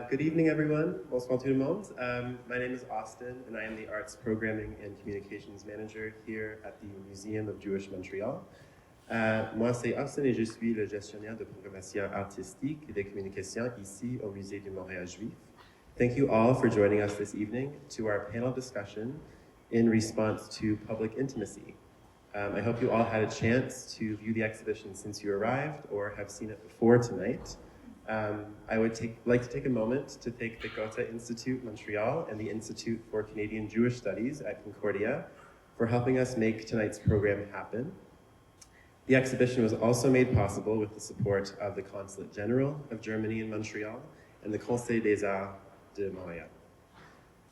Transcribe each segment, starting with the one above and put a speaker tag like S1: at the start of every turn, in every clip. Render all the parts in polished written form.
S1: Good evening, everyone. Bonsoir tout le monde. My name is Austin, and I am the Arts Programming and Communications Manager here at the Museum of Jewish Montreal. Moi, c'est Austin et je suis le gestionnaire de programmation artistique et de communication ici au Musée du Montréal Juif. Thank you all for joining us this evening to our panel discussion in response to public intimacy. I hope you all had a chance to view the exhibition since you arrived or have seen it before tonight. I would like to take a moment to thank the Goethe Institute Montreal and the Institute for Canadian Jewish Studies at Concordia for helping us make tonight's program happen. The exhibition was also made possible with the support of the Consulate General of Germany in Montreal and the Conseil des Arts de Montréal.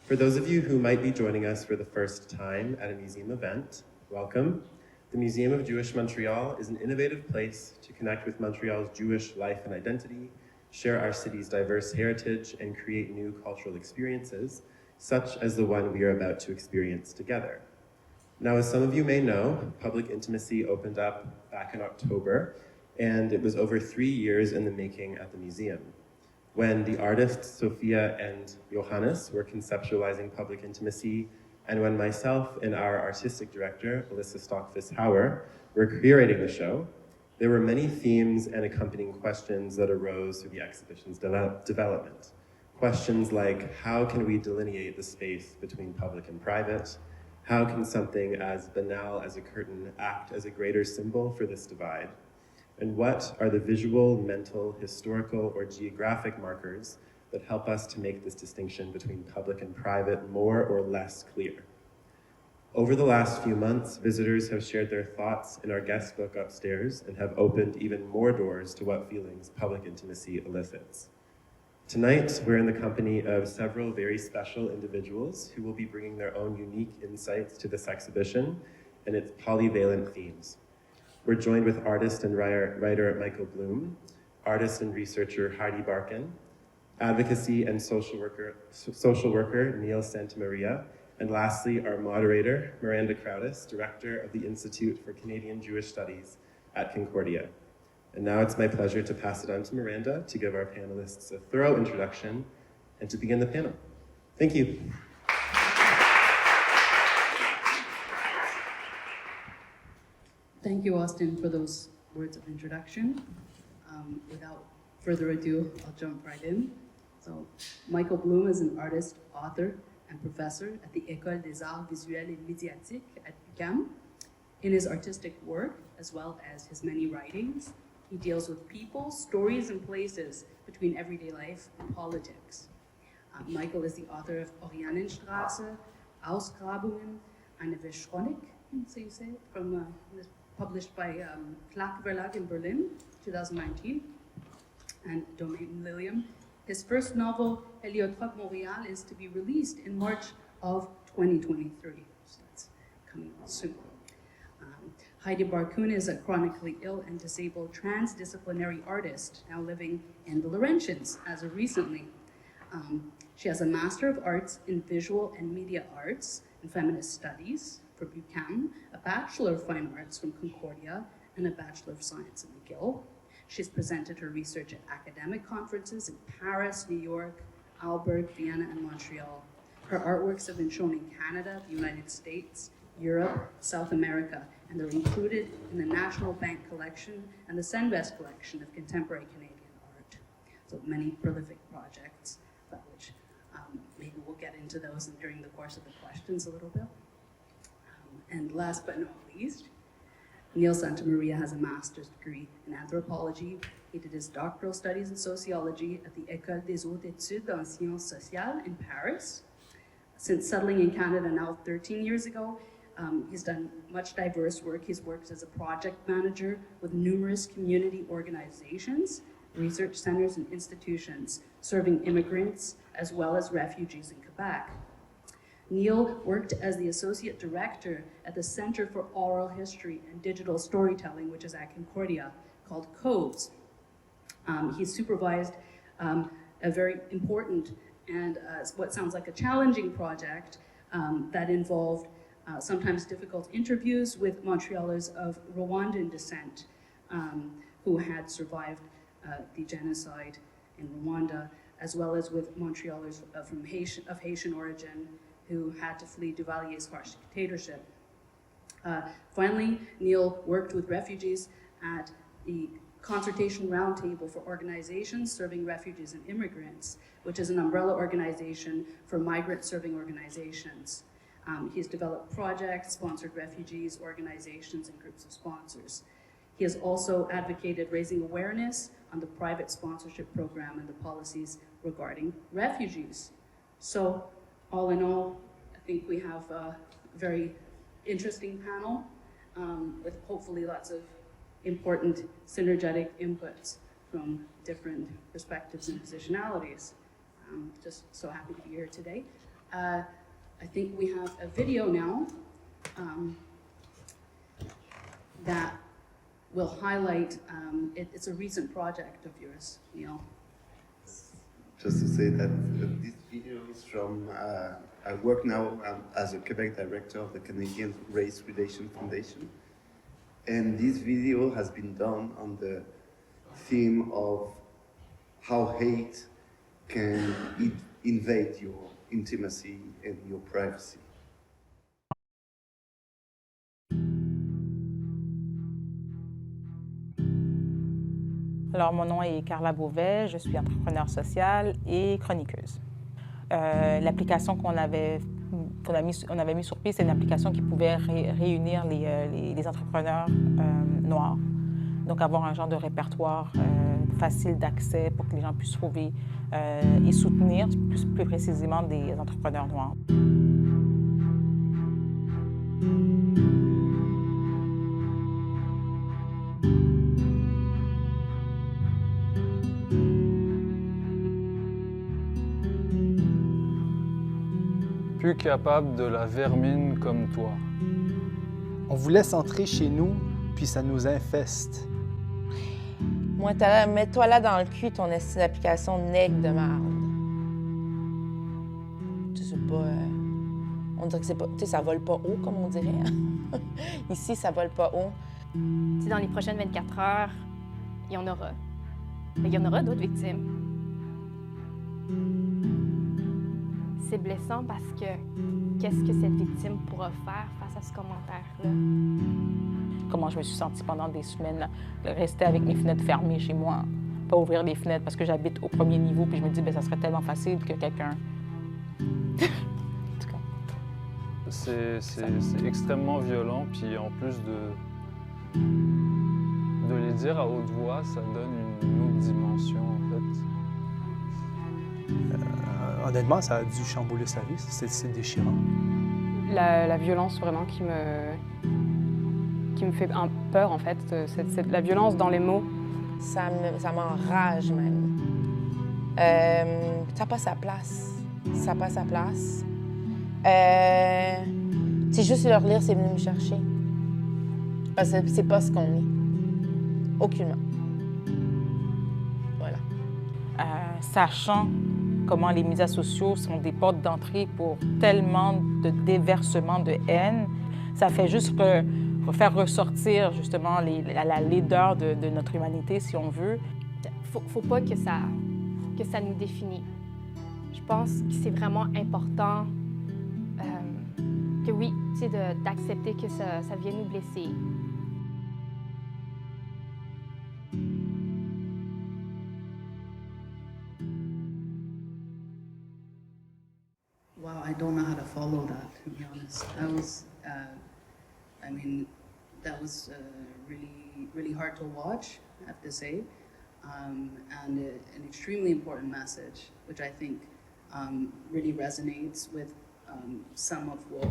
S1: For those of you who might be joining us for the first time at a museum event, welcome. The Museum of Jewish Montreal is an innovative place to connect with Montreal's Jewish life and identity, share our city's diverse heritage, and create new cultural experiences, such as the one we are about to experience together. Now, as some of you may know, public intimacy opened up back in October, and it was over 3 years in the making at the museum. When the artists Sophia and Johannes were conceptualizing public intimacy, and when myself and our artistic director, Alyssa Stockfish-Hauer, were curating the show, there were many themes and accompanying questions that arose through the exhibition's development. Questions like, how can we delineate the space between public and private? How can something as banal as a curtain act as a greater symbol for this divide? And what are the visual, mental, historical, or geographic markers that help us to make this distinction between public and private more or less clear? Over the last few months, visitors have shared their thoughts in our guest book upstairs and have opened even more doors to what feelings public intimacy elicits. Tonight, we're in the company of several very special individuals who will be bringing their own unique insights to this exhibition and its polyvalent themes. We're joined with artist and writer Michael Bloom, artist and researcher HEIDI BARKUN, advocacy and social worker Neil Santamaria, and lastly, our moderator, Miranda Crowdus, director of the Institute for Canadian Jewish Studies at Concordia. And now it's my pleasure to pass it on to Miranda to give our panelists a thorough introduction and to begin the panel. Thank you.
S2: Thank you, Austin, for those words of introduction. Without further ado, I'll jump right in. So, Michael Bloom is an artist, author, and professor at the École des Arts Visuels et Médiatiques at UQAM. In his artistic work, as well as his many writings, he deals with people, stories, and places between everyday life and politics. Michael is the author of Orianenstraße, Ausgrabungen, eine Chronik, so you say, published by Clark Verlag in Berlin, 2019, and Domain Lilium. His first novel, Heliotrope Montréal, is to be released in March of 2023, so that's coming soon. HEIDI BARKUN is a chronically ill and disabled transdisciplinary artist, now living in the Laurentians as of recently. She has a Master of Arts in Visual and Media Arts and Feminist Studies from UQAM, a Bachelor of Fine Arts from Concordia, and a Bachelor of Science at McGill. She's presented her research at academic conferences in Paris, New York, Aalborg, Vienna, and Montreal. Her artworks have been shown in Canada, the United States, Europe, South America, and they're included in the National Bank Collection and the Senbest Collection of Contemporary Canadian Art. So many prolific projects, about which maybe we'll get into those during the course of the questions a little bit. And last but not least, Neil Santamaria has a master's degree in anthropology. He did his doctoral studies in sociology at the École des Hautes Études en Sciences Sociales in Paris. Since settling in Canada now 13 years ago, he's done much diverse work. He's worked as a project manager with numerous community organizations, research centers, and institutions serving immigrants as well as refugees in Quebec. Neil worked as the associate director at the Center for Oral History and Digital Storytelling, which is at Concordia, called CODES. He supervised a very important and what sounds like a challenging project that involved sometimes difficult interviews with Montrealers of Rwandan descent who had survived the genocide in Rwanda, as well as with Montrealers of Haitian origin who had to flee Duvalier's harsh dictatorship. Finally, Neil worked with refugees at the Consultation Roundtable for Organizations Serving Refugees and Immigrants, which is an umbrella organization for migrant-serving organizations. He's developed projects, sponsored refugees, organizations, and groups of sponsors. He has also advocated raising awareness on the private sponsorship program and the policies regarding refugees. So, all in all, I think we have a very interesting panel with hopefully lots of important synergetic inputs from different perspectives and positionalities. Just so happy to be here today. I think we have a video now that will highlight, it's a recent project of yours, Neil.
S3: Just to say that this video is from, I work now as a Quebec director of the Canadian Race Relations Foundation. And this video has been done on the theme of how hate can invade your intimacy and your privacy.
S4: Alors, mon nom est Carla Beauvais, je suis entrepreneur sociale et chroniqueuse. L'application qu'on avait mis sur pied, c'est une application qui pouvait réunir les entrepreneurs noirs. Donc, avoir un genre de répertoire facile d'accès pour que les gens puissent trouver et soutenir plus précisément des entrepreneurs noirs.
S5: Plus capable de la vermine comme toi.
S6: On vous laisse entrer chez nous, puis ça nous infeste.
S7: Moi, mets-toi là dans le cul ton application nègre de merde. Tu sais pas... on dirait que c'est pas... Tu sais, ça vole pas haut, comme on dirait. Ici, ça vole pas haut.
S8: T'sais, dans les prochaines 24 heures, il y en aura. Mais il y en aura d'autres victimes. C'est blessant parce que qu'est-ce que cette victime pourra faire face à ce commentaire-là?
S4: Comment je me suis sentie pendant des semaines, rester avec mes fenêtres fermées chez moi, pas ouvrir les fenêtres parce que j'habite au premier niveau, puis je me dis, ça serait tellement facile que quelqu'un... En tout cas.
S5: C'est extrêmement violent, puis en plus de les dire à haute voix, ça donne une autre dimension, en fait.
S6: Honnêtement, ça a dû chambouler sa vie, c'est déchirant.
S9: La violence vraiment qui me fait peur, en fait, c'est la violence dans les mots.
S7: Ça m'enrage même. Ça n'a pas sa place. Ça n'a pas sa place. C'est juste leur lire, c'est venu me chercher. Parce que c'est pas ce qu'on est. Aucunement. Voilà.
S4: Sachant comment les médias sociaux sont des portes d'entrée pour tellement de déversement de haine, ça fait juste faire ressortir justement la laideur de notre humanité, si on veut.
S8: Faut pas que ça nous définisse. Je pense que c'est vraiment important que oui, d'accepter que ça vient nous blesser.
S2: Wow, I don't know how to follow that, to be honest. That was, that was really, really hard to watch, I have to say, and an extremely important message, which I think really resonates with some of what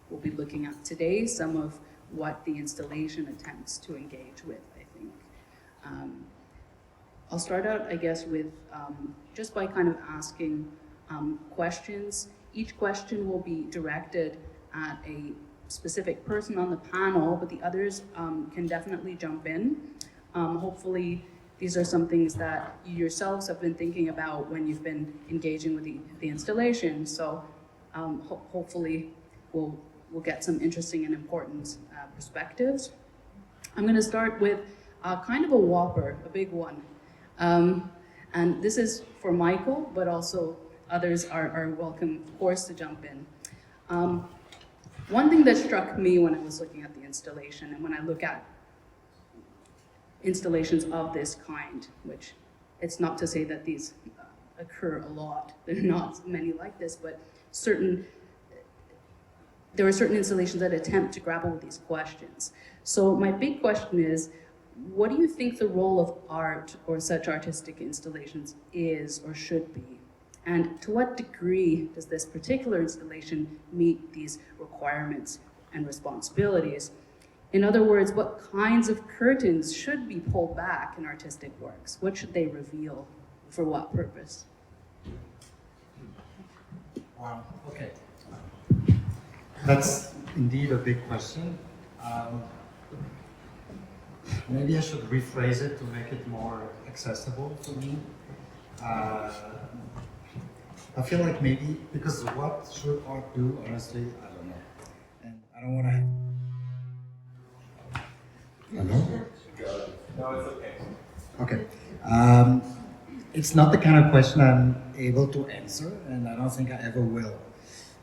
S2: we'll be looking at today, some of what the installation attempts to engage with, I think. I'll start out, I guess, with just by kind of asking questions. Each question will be directed at a specific person on the panel, but the others can definitely jump in. Hopefully, these are some things that you yourselves have been thinking about when you've been engaging with the installation. So hopefully, we'll get some interesting and important perspectives. I'm going to start with kind of a whopper, a big one. And this is for Michael, but also others are welcome, of course, to jump in. One thing that struck me when I was looking at the installation, and when I look at installations of this kind, which it's not to say that these occur a lot, there are not many like this, but there are certain installations that attempt to grapple with these questions. So my big question is, what do you think the role of art or such artistic installations is or should be? And to what degree does this particular installation meet these requirements and responsibilities? In other words, what kinds of curtains should be pulled back in artistic works? What should they reveal? For what purpose?
S10: Wow, okay. That's indeed a big question. Maybe I should rephrase it to make it more accessible to me. I feel like maybe, because what should art do, honestly, I don't know. And I don't want to... Hello?
S1: No, it's okay.
S10: Okay. It's not the kind of question I'm able to answer, and I don't think I ever will.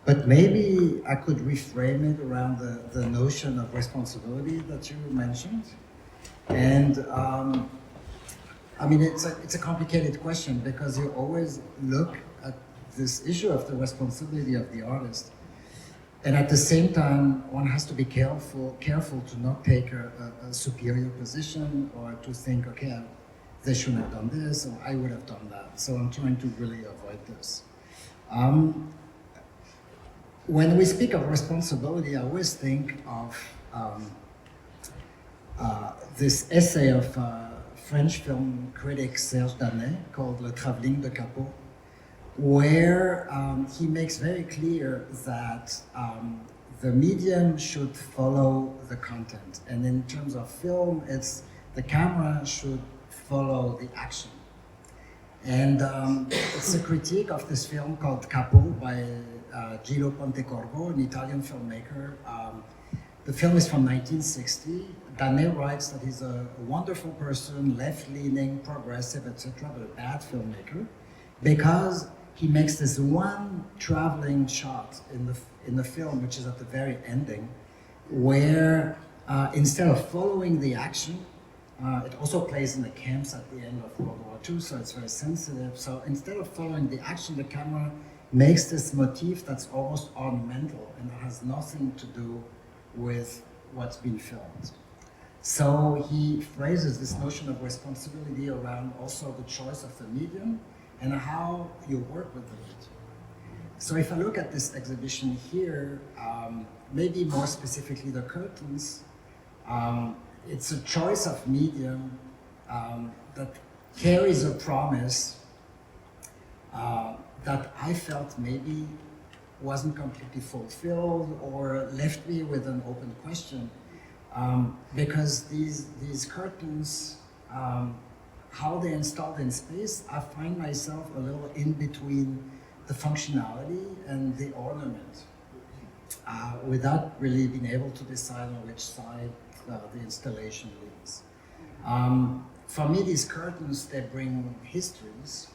S10: But maybe I could reframe it around the notion of responsibility that you mentioned. And I mean, it's a complicated question because you always look at this issue of the responsibility of the artist. And at the same time, one has to be careful to not take a superior position or to think, okay, they shouldn't have done this, or I would have done that. So I'm trying to really avoid this. When we speak of responsibility, I always think of this essay of French film critic Serge Danet called Le Travelling de Capot, where he makes very clear that the medium should follow the content. And in terms of film, it's the camera should follow the action. And it's a critique of this film called Capot by Gillo Pontecorvo, an Italian filmmaker. The film is from 1960. Danet writes that he's a wonderful person, left-leaning, progressive, etc., but a bad filmmaker, because he makes this one traveling shot in the film, which is at the very ending, where instead of following the action, it also plays in the camps at the end of World War II, so it's very sensitive. So instead of following the action, the camera makes this motif that's almost ornamental and that has nothing to do with what's been filmed. So he phrases this notion of responsibility around also the choice of the medium and how you work with the medium. So if I look at this exhibition here, maybe more specifically the curtains, it's a choice of medium that carries a promise that I felt maybe wasn't completely fulfilled or left me with an open question. Because these curtains, how they're installed in space, I find myself a little in between the functionality and the ornament, without really being able to decide on which side the installation leans. For me, these curtains, they bring histories,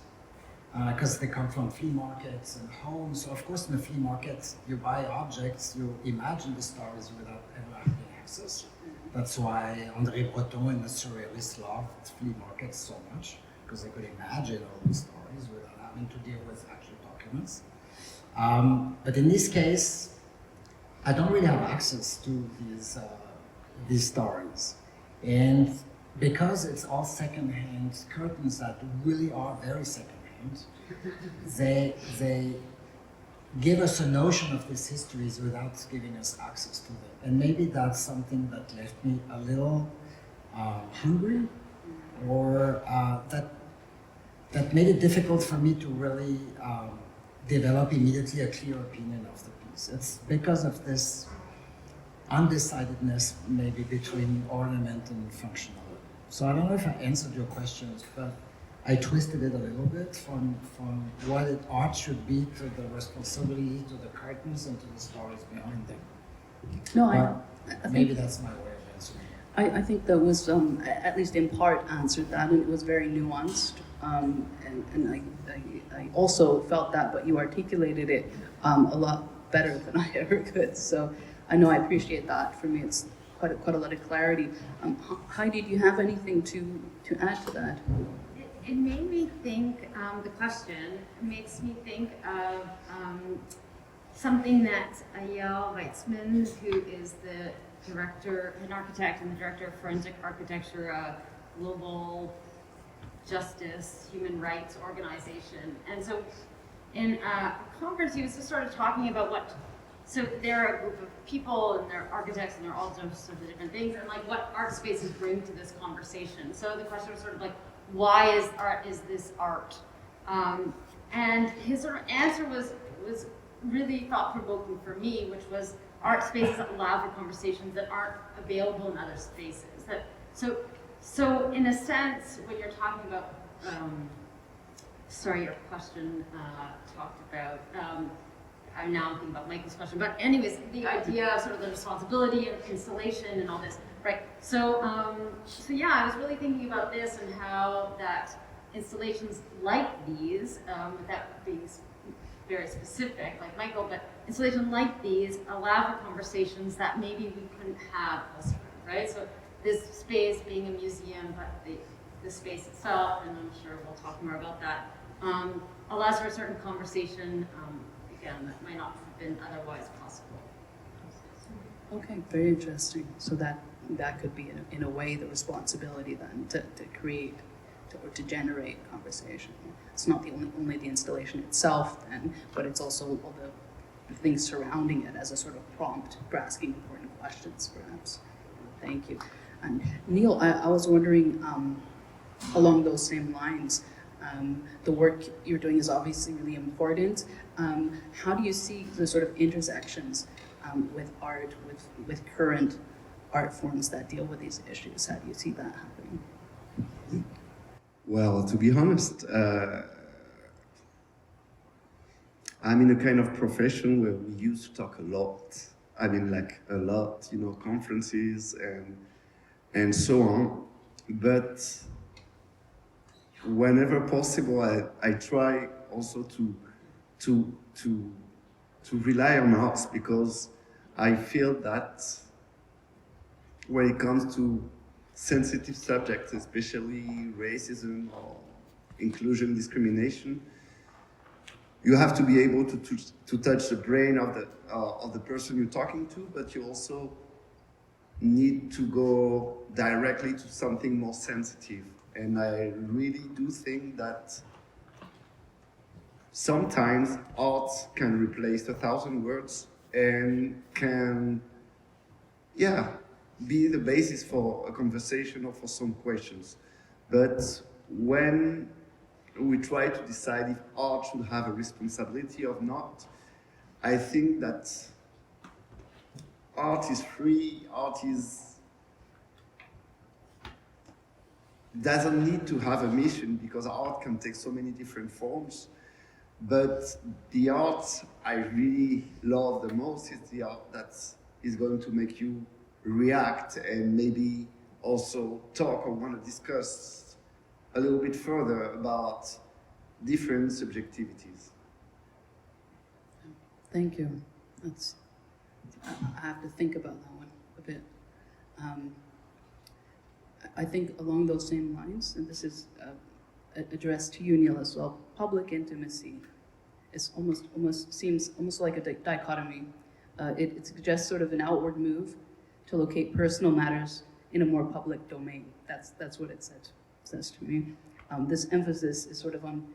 S10: because they come from flea markets and homes. So of course, in the flea markets, you buy objects, you imagine the stories without ever having access. That's why André Breton and the surrealists loved flea markets so much, because they could imagine all these stories without having to deal with actual documents. But in this case, I don't really have access to these stories. And because it's all secondhand curtains that really are very secondhand, they give us a notion of these histories without giving us access to them. And maybe that's something that left me a little hungry, or that made it difficult for me to really develop immediately a clear opinion of the piece. It's because of this undecidedness maybe between ornament and functionality. So I don't know if I answered your questions, but I twisted it a little bit from what art should be to the responsibility, to the curtains, and to the stories behind them.
S2: No, I think
S10: maybe that's my way of answering it.
S2: I think that was, at least in part, answered that, and it was very nuanced. And I also felt that, but you articulated it a lot better than I ever could. So I know I appreciate that. For me, it's quite a lot of clarity. Heidi, do you have anything to add to that?
S11: It made me think, the question makes me think of something that Eyal Weitzman, who is the director, an architect and the director of forensic architecture, a global justice, human rights organization. And so in a conference, he was just sort of talking about so there are a group of people and they're architects and they're all sorts of different things, and like what art spaces bring to this conversation. So the question was sort of like, why is this art? And his sort of answer was really thought-provoking for me, which was art spaces that allow for conversations that aren't available in other spaces. So in a sense, when you're talking about, sorry, your question talked about, I'm now thinking about Michael's question, but anyways, the idea of sort of the responsibility of installation and all this, right? So yeah, I was really thinking about this and how that installations like these, without being very specific, like Michael, but installations like these allow for conversations that maybe we couldn't have elsewhere, right? So this space being a museum, but the space itself, and I'm sure we'll talk more about that, allows for a certain conversation, again, that might not have been otherwise possible.
S2: Okay, very interesting. So that could be, in a way, the responsibility then to create or to generate conversation. It's not only the installation itself then, but it's also all the things surrounding it as a sort of prompt for asking important questions, perhaps. Thank you. And Neil, I was wondering, along those same lines, the work you're doing is obviously really important. How do you see the sort of intersections with art, with current art forms that deal with these issues? How do you see that happening?
S3: Well, to be honest, I'm in a kind of profession where we used to talk a lot. I mean, like a lot, conferences and so on. But whenever possible, I try also to rely on arts, because I feel that when it comes to sensitive subjects, especially racism or inclusion, discrimination, you have to be able to touch the brain of the person you're talking to, but you also need to go directly to something more sensitive. And I really do think that sometimes art can replace 1,000 words and can, be the basis for a conversation or for some questions. But when we try to decide if art should have a responsibility or not, I think that art is free, doesn't need to have a mission, because art can take so many different forms. But the art I really love the most is the art that is going to make you react and maybe also talk or want to discuss a little bit further about different subjectivities.
S2: Thank you. I have to think about that one a bit. I think along those same lines, and this is addressed to you, Neil, as well, public intimacy is seems almost like a dichotomy. It suggests sort of an outward move to locate personal matters in a more public domain. That's what it says to me. This emphasis is sort of on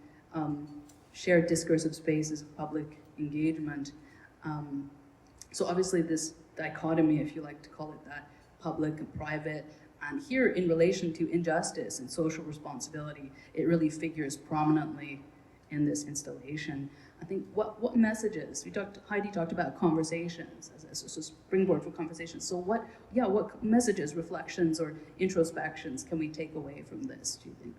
S2: shared discursive spaces of public engagement. So obviously this dichotomy, if you like to call it that, public and private, and here in relation to injustice and social responsibility, it really figures prominently in this installation. I think what messages, Heidi talked about conversations as a springboard for conversations. So what messages, reflections, or introspections can we take away from this, do you think?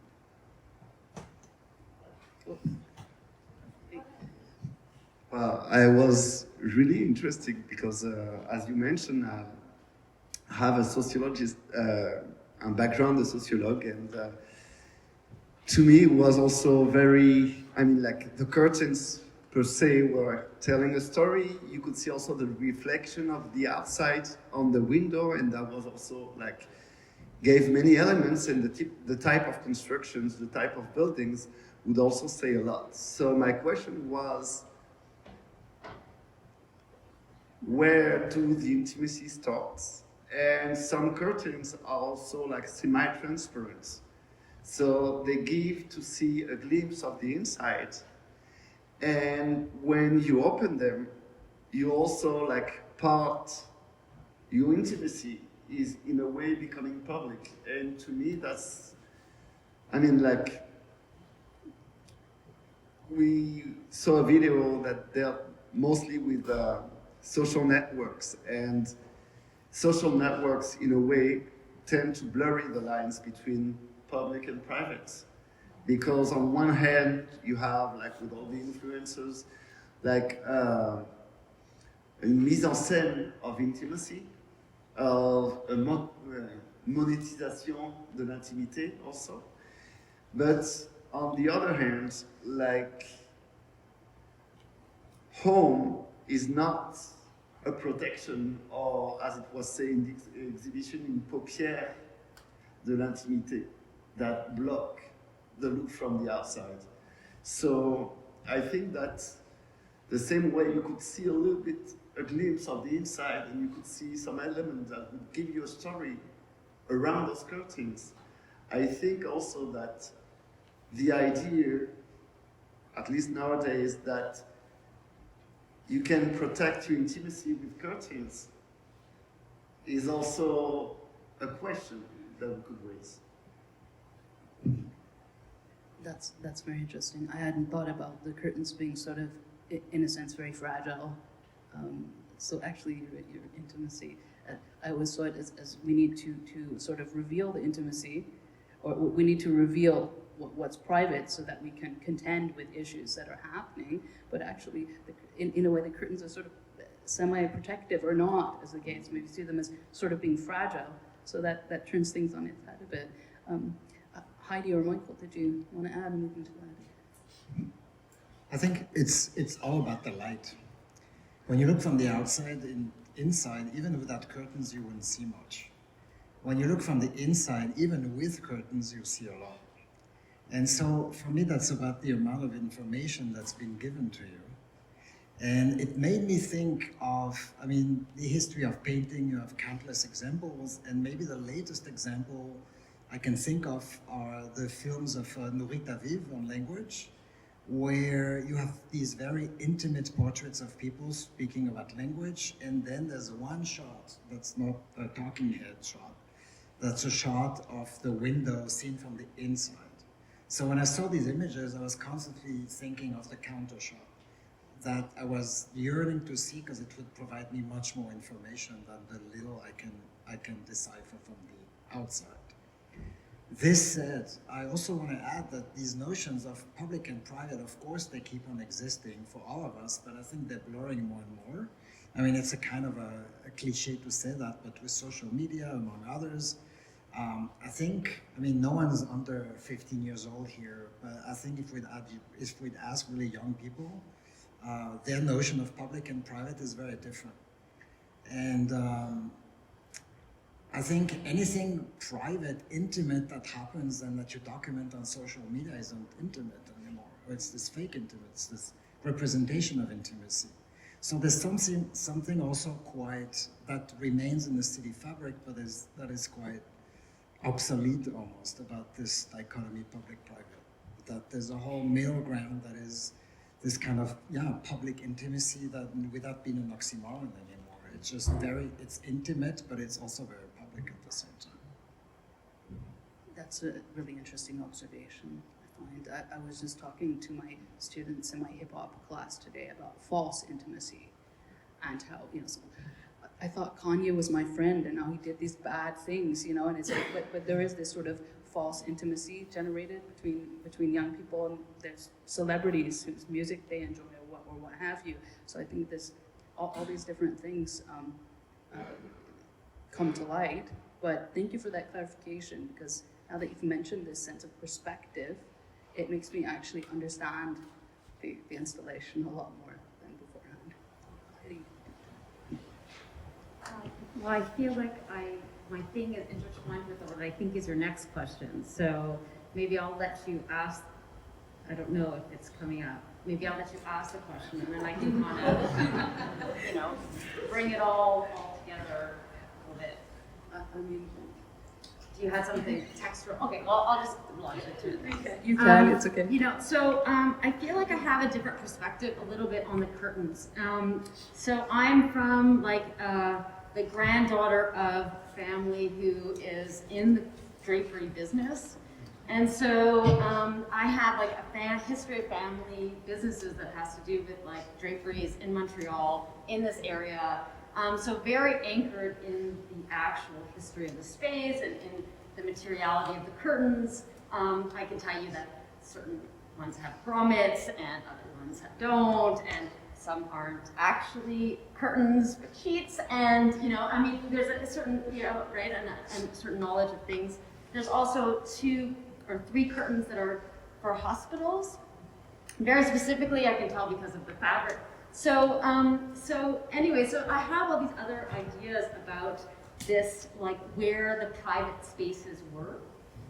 S3: Well, I was really interested because, as you mentioned, I have a sociologist, a background, a sociologue, and to me was also very, I mean, like the curtains per se were telling a story. You could see also the reflection of the outside on the window, and that was also like, gave many elements, and the type of constructions, the type of buildings would also say a lot. So my question was, where do the intimacy start? And some curtains are also like semi-transparent. So they give to see a glimpse of the inside. And when you open them, you also like your intimacy is in a way becoming public. And to me, that's, I mean, like, we saw a video that dealt mostly with social networks, and social networks in a way tend to blur the lines between public and private. Because on one hand, you have, like with all the influencers, like a mise en scène of intimacy, of a monétisation de l'intimité also. But on the other hand, like, home is not a protection, or as it was said in this exhibition, une paupière de l'intimité that block the look from the outside. So I think that the same way you could see a little bit, a glimpse of the inside, and you could see some elements that would give you a story around those curtains. I think also that the idea, at least nowadays, that you can protect your intimacy with curtains is also a question that we could raise.
S2: That's very interesting. I hadn't thought about the curtains being sort of, in a sense, very fragile. So actually, your intimacy, I always saw it as we need to sort of reveal the intimacy, or we need to reveal what's private so that we can contend with issues that are happening. But actually, in a way, the curtains are sort of semi-protective or not, as the case. Maybe see them as sort of being fragile. So that turns things on its head a bit. Heidi or Michael, did you want to add anything to that?
S10: I think it's all about the light. When you look from the outside, inside, even without curtains, you wouldn't see much. When you look from the inside, even with curtains, you see a lot. And so for me, that's about the amount of information that's been given to you. And it made me think of, I mean, the history of painting. You have countless examples, and maybe the latest example I can think of are the films of Nourrit ta Vive on language, where you have these very intimate portraits of people speaking about language, and then there's one shot that's not a talking head shot. That's a shot of the window seen from the inside. So when I saw these images, I was constantly thinking of the counter shot that I was yearning to see, because it would provide me much more information than the little I can decipher from the outside. This said, I also want to add that these notions of public and private, of course, they keep on existing for all of us, but I think they're blurring more and more. I mean, it's a kind of a cliche to say that, but with social media, among others, I think, I mean, no one's under 15 years old here, but I think if we'd ask really young people, their notion of public and private is very different. And I think anything private, intimate that happens and that you document on social media isn't intimate anymore. Or it's this fake intimate, it's this representation of intimacy. So there's something also quite, that remains in the city fabric, but that is quite obsolete almost about this dichotomy public-private. That there's a whole middle ground that is this kind of, public intimacy that without being an oxymoron anymore. It's just it's intimate, but it's also very public at the same time.
S2: That's a really interesting observation, I find. I was just talking to my students in my hip-hop class today about false intimacy and how, so I thought Kanye was my friend and now he did these bad things, and it's like, but there is this sort of false intimacy generated between young people, and there's celebrities whose music they enjoy or what have you. So I think this all these different things come to light. But thank you for that clarification, because now that you've mentioned this sense of perspective, it makes me actually understand the installation a lot more than beforehand.
S11: Well, I feel like my thing is intertwined with what I think is your next question. So maybe I'll let you ask, I don't know if it's coming up. Maybe I'll let you ask the question and then I can kind of, bring it all together a little bit.
S2: I mean,
S11: Do you have something textual? Okay, well, I'll just launch it to it.
S2: okay, you can, it's okay.
S11: So I feel like I have a different perspective a little bit on the curtains. So I'm from the granddaughter of a family who is in the drapery business. And so I have like a history of family businesses that has to do with like draperies in Montreal, in this area. So very anchored in the actual history of the space and in the materiality of the curtains. I can tell you that certain ones have grommets and other ones don't, and some aren't actually curtains but sheets. And there's a certain right and a certain knowledge of things. There's also 2 or 3 curtains that are for hospitals. Very specifically, I can tell because of the fabric. So anyway, so I have all these other ideas about this, like where the private spaces were,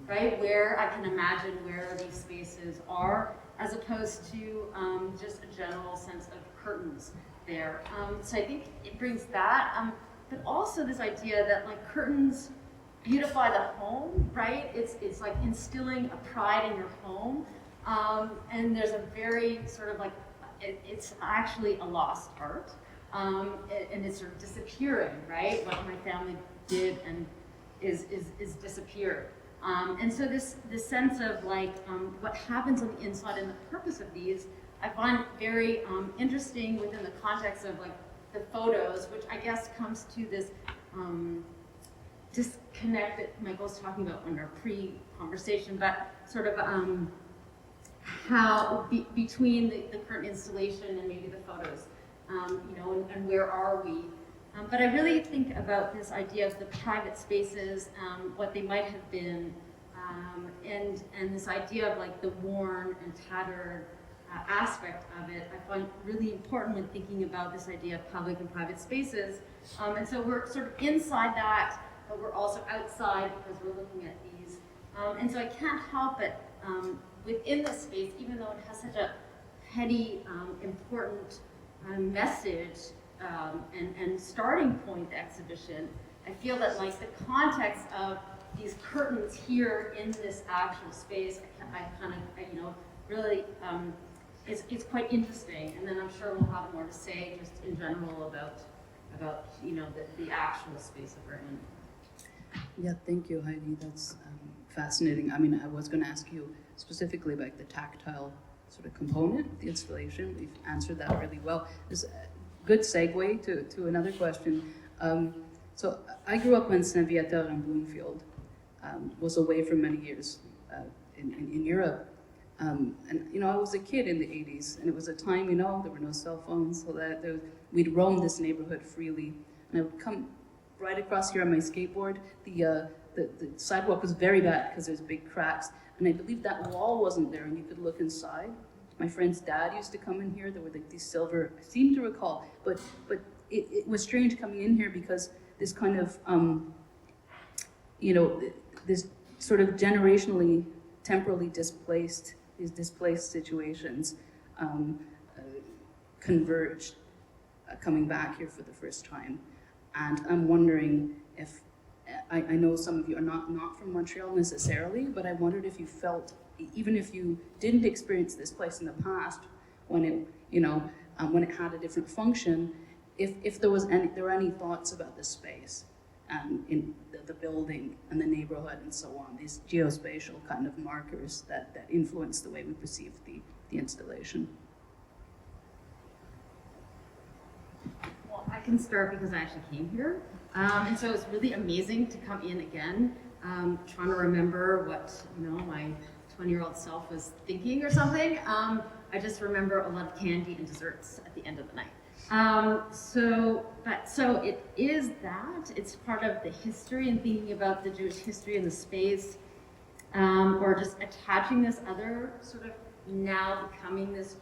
S11: right? Where I can imagine where these spaces are, as opposed to just a general sense of curtains there. So I think it brings that, but also this idea that like curtains beautify the home, right? It's like instilling a pride in your home, and there's a very sort of like, it's actually a lost art, and it's sort of disappearing, right? What my family did and is disappeared. And so this sense of like what happens on the inside and the purpose of these, I find very interesting within the context of like the photos, which I guess comes to this disconnect that Michael was talking about in our pre-conversation, but sort of how between the current installation and maybe the photos, and where are we? But I really think about this idea of the private spaces, what they might have been, and this idea of like the worn and tattered aspect of it. I find really important when thinking about this idea of public and private spaces. And so we're sort of inside that, but we're also outside because we're looking at these. And so I can't help it within this space, even though it has such a heady, important message and starting point, the exhibition, I feel that like the context of these curtains here in this actual space, I kind of, really, it's quite interesting. And then I'm sure we'll have more to say just in general about the actual space that we're in.
S2: Yeah, thank you, Heidi. That's fascinating. I mean, I was going to ask you specifically about the tactile sort of component of the installation. We've answered that really well. There's a good segue to another question. So I grew up when Saint-Viateur and Bloomfield was away for many years in Europe. And, I was a kid in the 80s, and it was a time, there were no cell phones, so that we'd roam this neighborhood freely. And I would come right across here on my skateboard. The sidewalk was very bad because there's big cracks. And I believe that wall wasn't there, and you could look inside. My friend's dad used to come in here. There were like these silver, I seem to recall, but it was strange coming in here because this kind of, this sort of generationally, temporally displaced, these displaced situations converged, coming back here for the first time. And I'm wondering if, I know some of you are not from Montreal necessarily, but I wondered if you felt, even if you didn't experience this place in the past, when it, when it had a different function, if there were any thoughts about this space, in the building and the neighborhood and so on, these geospatial kind of markers that influence the way we perceive the installation.
S11: Well, I can start because I actually came here. And so it's really amazing to come in again, trying to remember what, my 20-year-old self was thinking or something. I just remember a lot of candy and desserts at the end of the night. So it is that, it's part of the history and thinking about the Jewish history in the space. or just attaching this other sort of now becoming this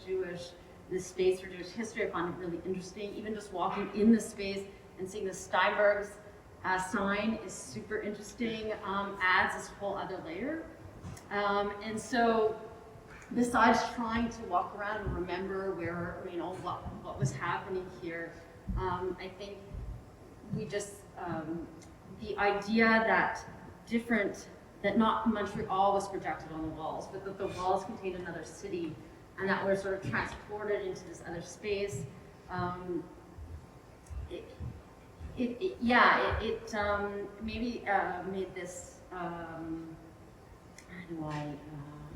S11: space for Jewish history. I found it really interesting. Even just walking in the space and seeing the Steinberg's sign is super interesting, adds this whole other layer. And so besides trying to walk around and remember where, what was happening here, I think we just, the idea that not Montreal was projected on the walls, but that the walls contained another city, and that we're sort of transported into this other space. Maybe made this,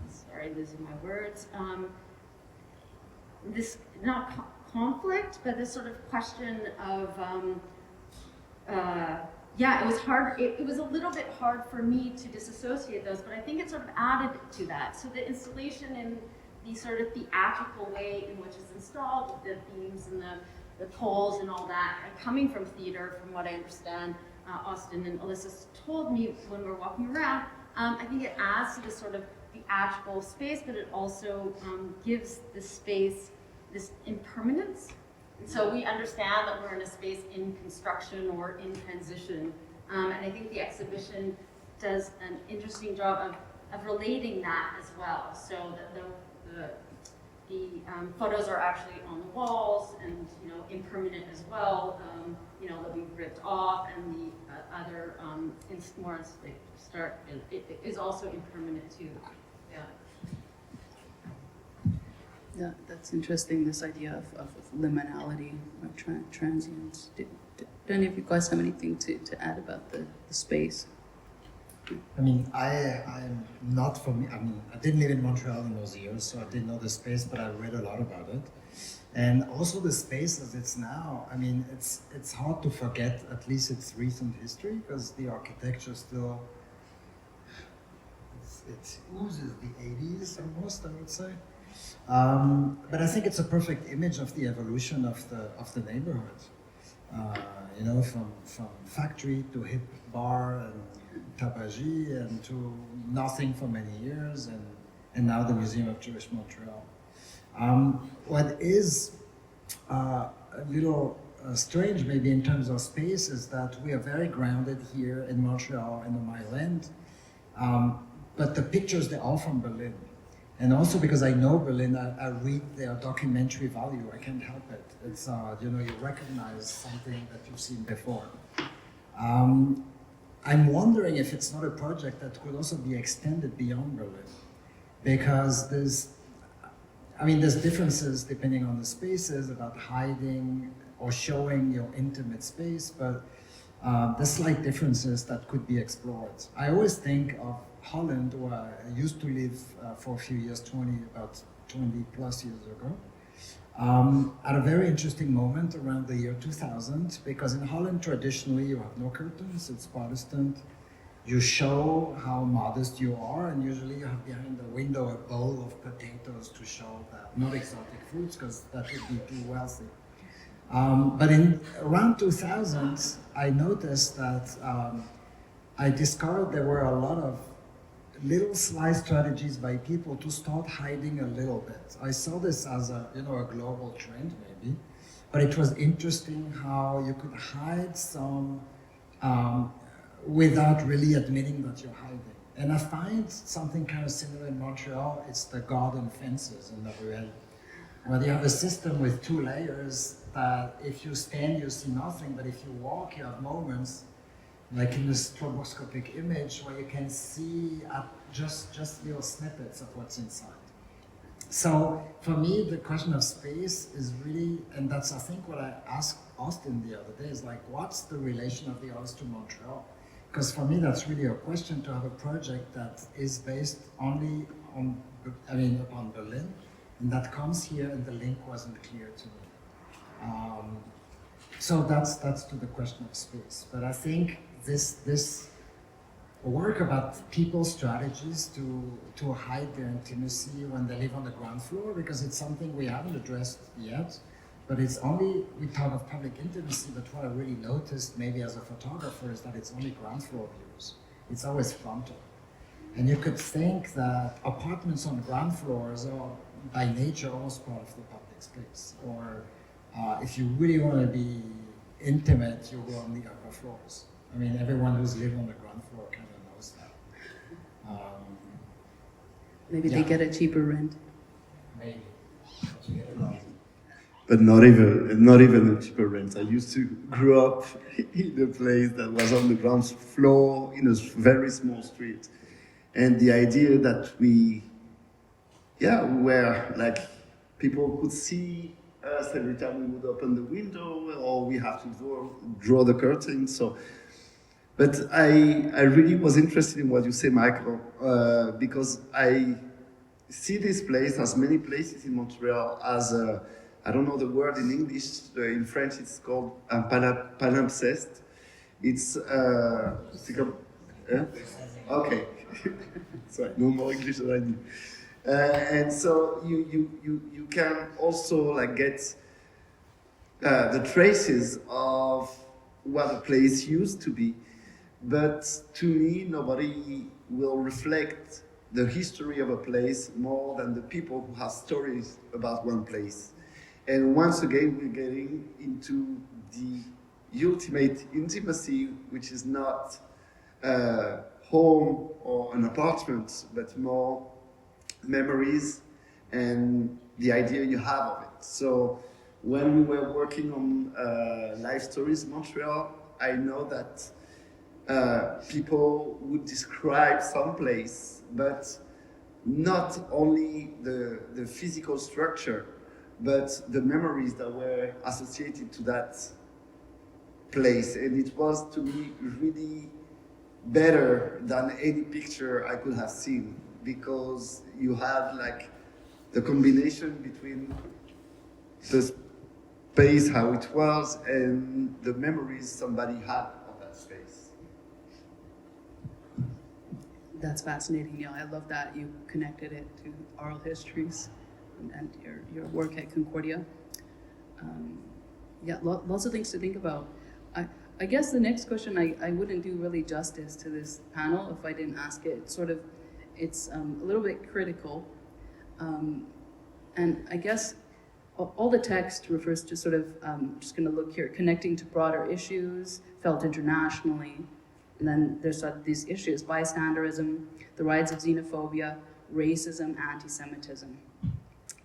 S11: sorry, losing my words, this, not conflict, but this sort of question of, it was hard, it was a little bit hard for me to disassociate those, but I think it sort of added to that. So the installation in the sort of theatrical way in which it's installed, with the themes and the poles and all that, coming from theater, from what I understand, Austin and Alyssa told me when we're walking around, I think it adds to this sort of theatrical space, but it also gives the space this impermanence. And so we understand that we're in a space in construction or in transition. And I think the exhibition does an interesting job of relating that as well. So that the photos are actually on the walls and impermanent as well. They'll be ripped off, and the other more as they start, it is also impermanent too.
S2: Yeah, that's interesting, this idea of liminality, or transience. Do any of you guys have anything to add about the space?
S10: I mean, I'm not from, I didn't live in Montreal in those years, so I didn't know the space, but I read a lot about it. And also the space as it's now, I mean, it's hard to forget at least its recent history, because the architecture still, it oozes the 80s almost, I would say. But I think it's a perfect image of the evolution of the neighborhood. From factory to hip bar and tabagie, and to nothing for many years, and now the Museum of Jewish Montreal. What is a little strange maybe in terms of space is that we are very grounded here in Montreal and on my land, but the pictures, they're all from Berlin. And also because I know Berlin, I read their documentary value, I can't help it. It's, you recognize something that you've seen before. I'm wondering if it's not a project that could also be extended beyond Berlin, because there's differences depending on the spaces about hiding or showing your intimate space, but there's slight differences that could be explored. I always think of Holland, where I used to live for a few years, about 20 plus years ago, at a very interesting moment around the year 2000, because in Holland traditionally you have no curtains, it's Protestant. You show how modest you are, and usually you have behind the window a bowl of potatoes to show that, not exotic fruits, because that would be too wealthy. But in around 2000, I noticed that I discovered there were a lot of little sly strategies by people to start hiding a little bit. I saw this as a global trend maybe, but it was interesting how you could hide some without really admitting that you're hiding. And I find something kind of similar in Montreal. It's the garden fences in the ruelle, where you have a system with 2 layers that if you stand, you see nothing, but if you walk, you have moments, like in the stroboscopic image, where you can see just little snippets of what's inside. So for me, the question of space is really, and that's I think what I asked Austin the other day, is like, what's the relation of the artist to Montreal? Because for me, that's really a question, to have a project that is based only on Berlin, and that comes here, and the link wasn't clear to me. So that's to the question of space. But I think this work about people's strategies to hide their intimacy when they live on the ground floor, because it's something we haven't addressed yet, but it's only, we talk of public intimacy, but what I really noticed maybe as a photographer is that it's only ground floor views. It's always frontal. And you could think that apartments on the ground floors are by nature almost part of the public space. Or if you really want to be intimate, you go on the upper floors. I mean, everyone who's lived on the ground floor kind of knows that.
S2: Maybe they get a cheaper rent.
S10: Maybe.
S3: But not even a cheaper rent. I used to grow up in a place that was on the ground floor in a very small street. And the idea that where like people could see us every time we would open the window, or we have to draw the curtain. So, but I really was interested in what you say, Michael, because I see this place, as many places in Montreal, as I don't know the word in English. In French, it's called un palimpseste. It's okay. Sorry, no more English than I need. And so you can also like get the traces of what a place used to be, but to me, nobody will reflect the history of a place more than the people who have stories about one place. And once again, we're getting into the ultimate intimacy, which is not home or an apartment, but more memories and the idea you have of it. So when we were working on Life Stories Montreal, I know that people would describe some place, but not only the physical structure, but the memories that were associated to that place. And it was, to me, really better than any picture I could have seen, because you had like the combination between the space, how it was, and the memories somebody had of that space.
S2: That's fascinating, Neil. I love that you connected it to oral histories and your work at Concordia. Lots of things to think about. I guess the next question, I wouldn't do really justice to this panel if I didn't ask it. It's a little bit critical. And I guess all the text refers to sort of, just gonna look here, connecting to broader issues, felt internationally. And then there's sort of these issues, bystanderism, the rise of xenophobia, racism, anti-Semitism.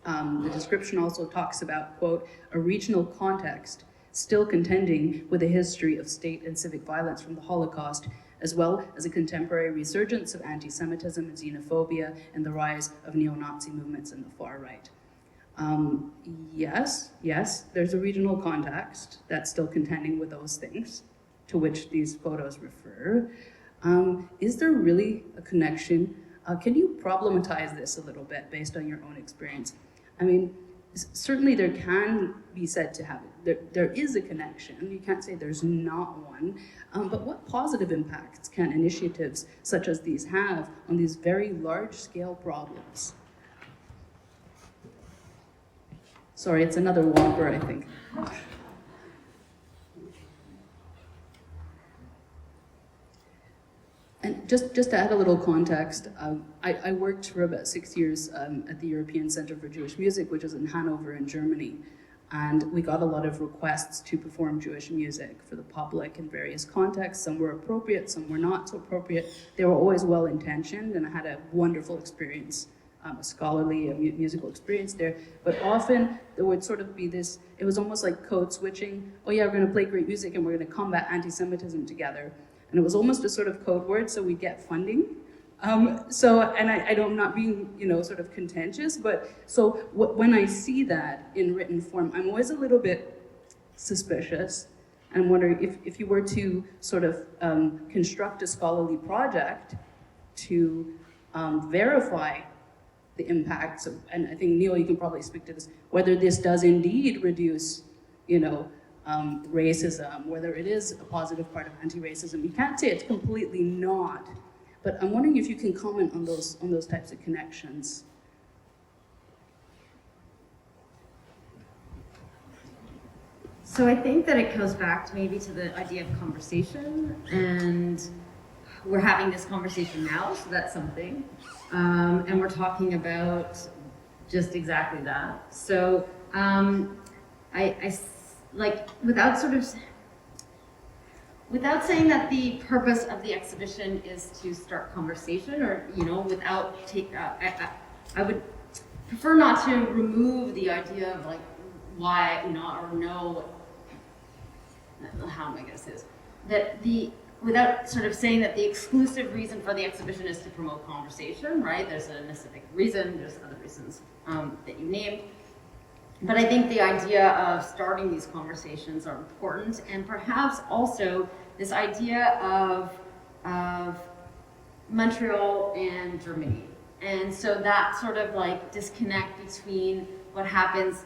S2: The description also talks about, quote, a regional context still contending with a history of state and civic violence from the Holocaust, as well as a contemporary resurgence of anti-Semitism and xenophobia and the rise of neo-Nazi movements in the far right. Yes, there's a regional context that's still contending with those things to which these photos refer. Is there really a connection? Can you problematize this a little bit based on your own experience? I mean, certainly there can be said to have it. There is a connection. You can't say there's not one. But what positive impacts can initiatives such as these have on these very large-scale problems? Sorry, it's another whopper, I think. And just to add a little context, I worked for about 6 years at the European Center for Jewish Music, which is in Hanover in Germany. And we got a lot of requests to perform Jewish music for the public in various contexts. Some were appropriate, some were not so appropriate. They were always well-intentioned, and I had a wonderful experience, a scholarly, musical experience there. But often there would sort of be this, it was almost like code switching. Oh yeah, we're gonna play great music and we're gonna combat anti-Semitism together. And it was almost a sort of code word, so we'd get funding. I'm not being, sort of contentious, but so when I see that in written form, I'm always a little bit suspicious. I'm wondering if you were to sort of construct a scholarly project to verify the impacts of, and I think Neil, you can probably speak to this, whether this does indeed reduce, racism, whether it is a positive part of anti-racism. You can't say it's completely not, but I'm wondering if you can comment on those types of connections.
S11: So I think that it goes back to maybe to the idea of conversation and we're having this conversation now, so that's something. And we're talking about just exactly that. So like, without saying that the purpose of the exhibition is to start conversation, or, you know, I would prefer not to remove the idea of, like, why, you know, or know, how am I gonna say this? Without sort of saying that the exclusive reason for the exhibition is to promote conversation, right? There's a specific reason, there's other reasons that you named. But I think the idea of starting these conversations are important, and perhaps also this idea of Montreal and Germany. And so that sort of like disconnect between what has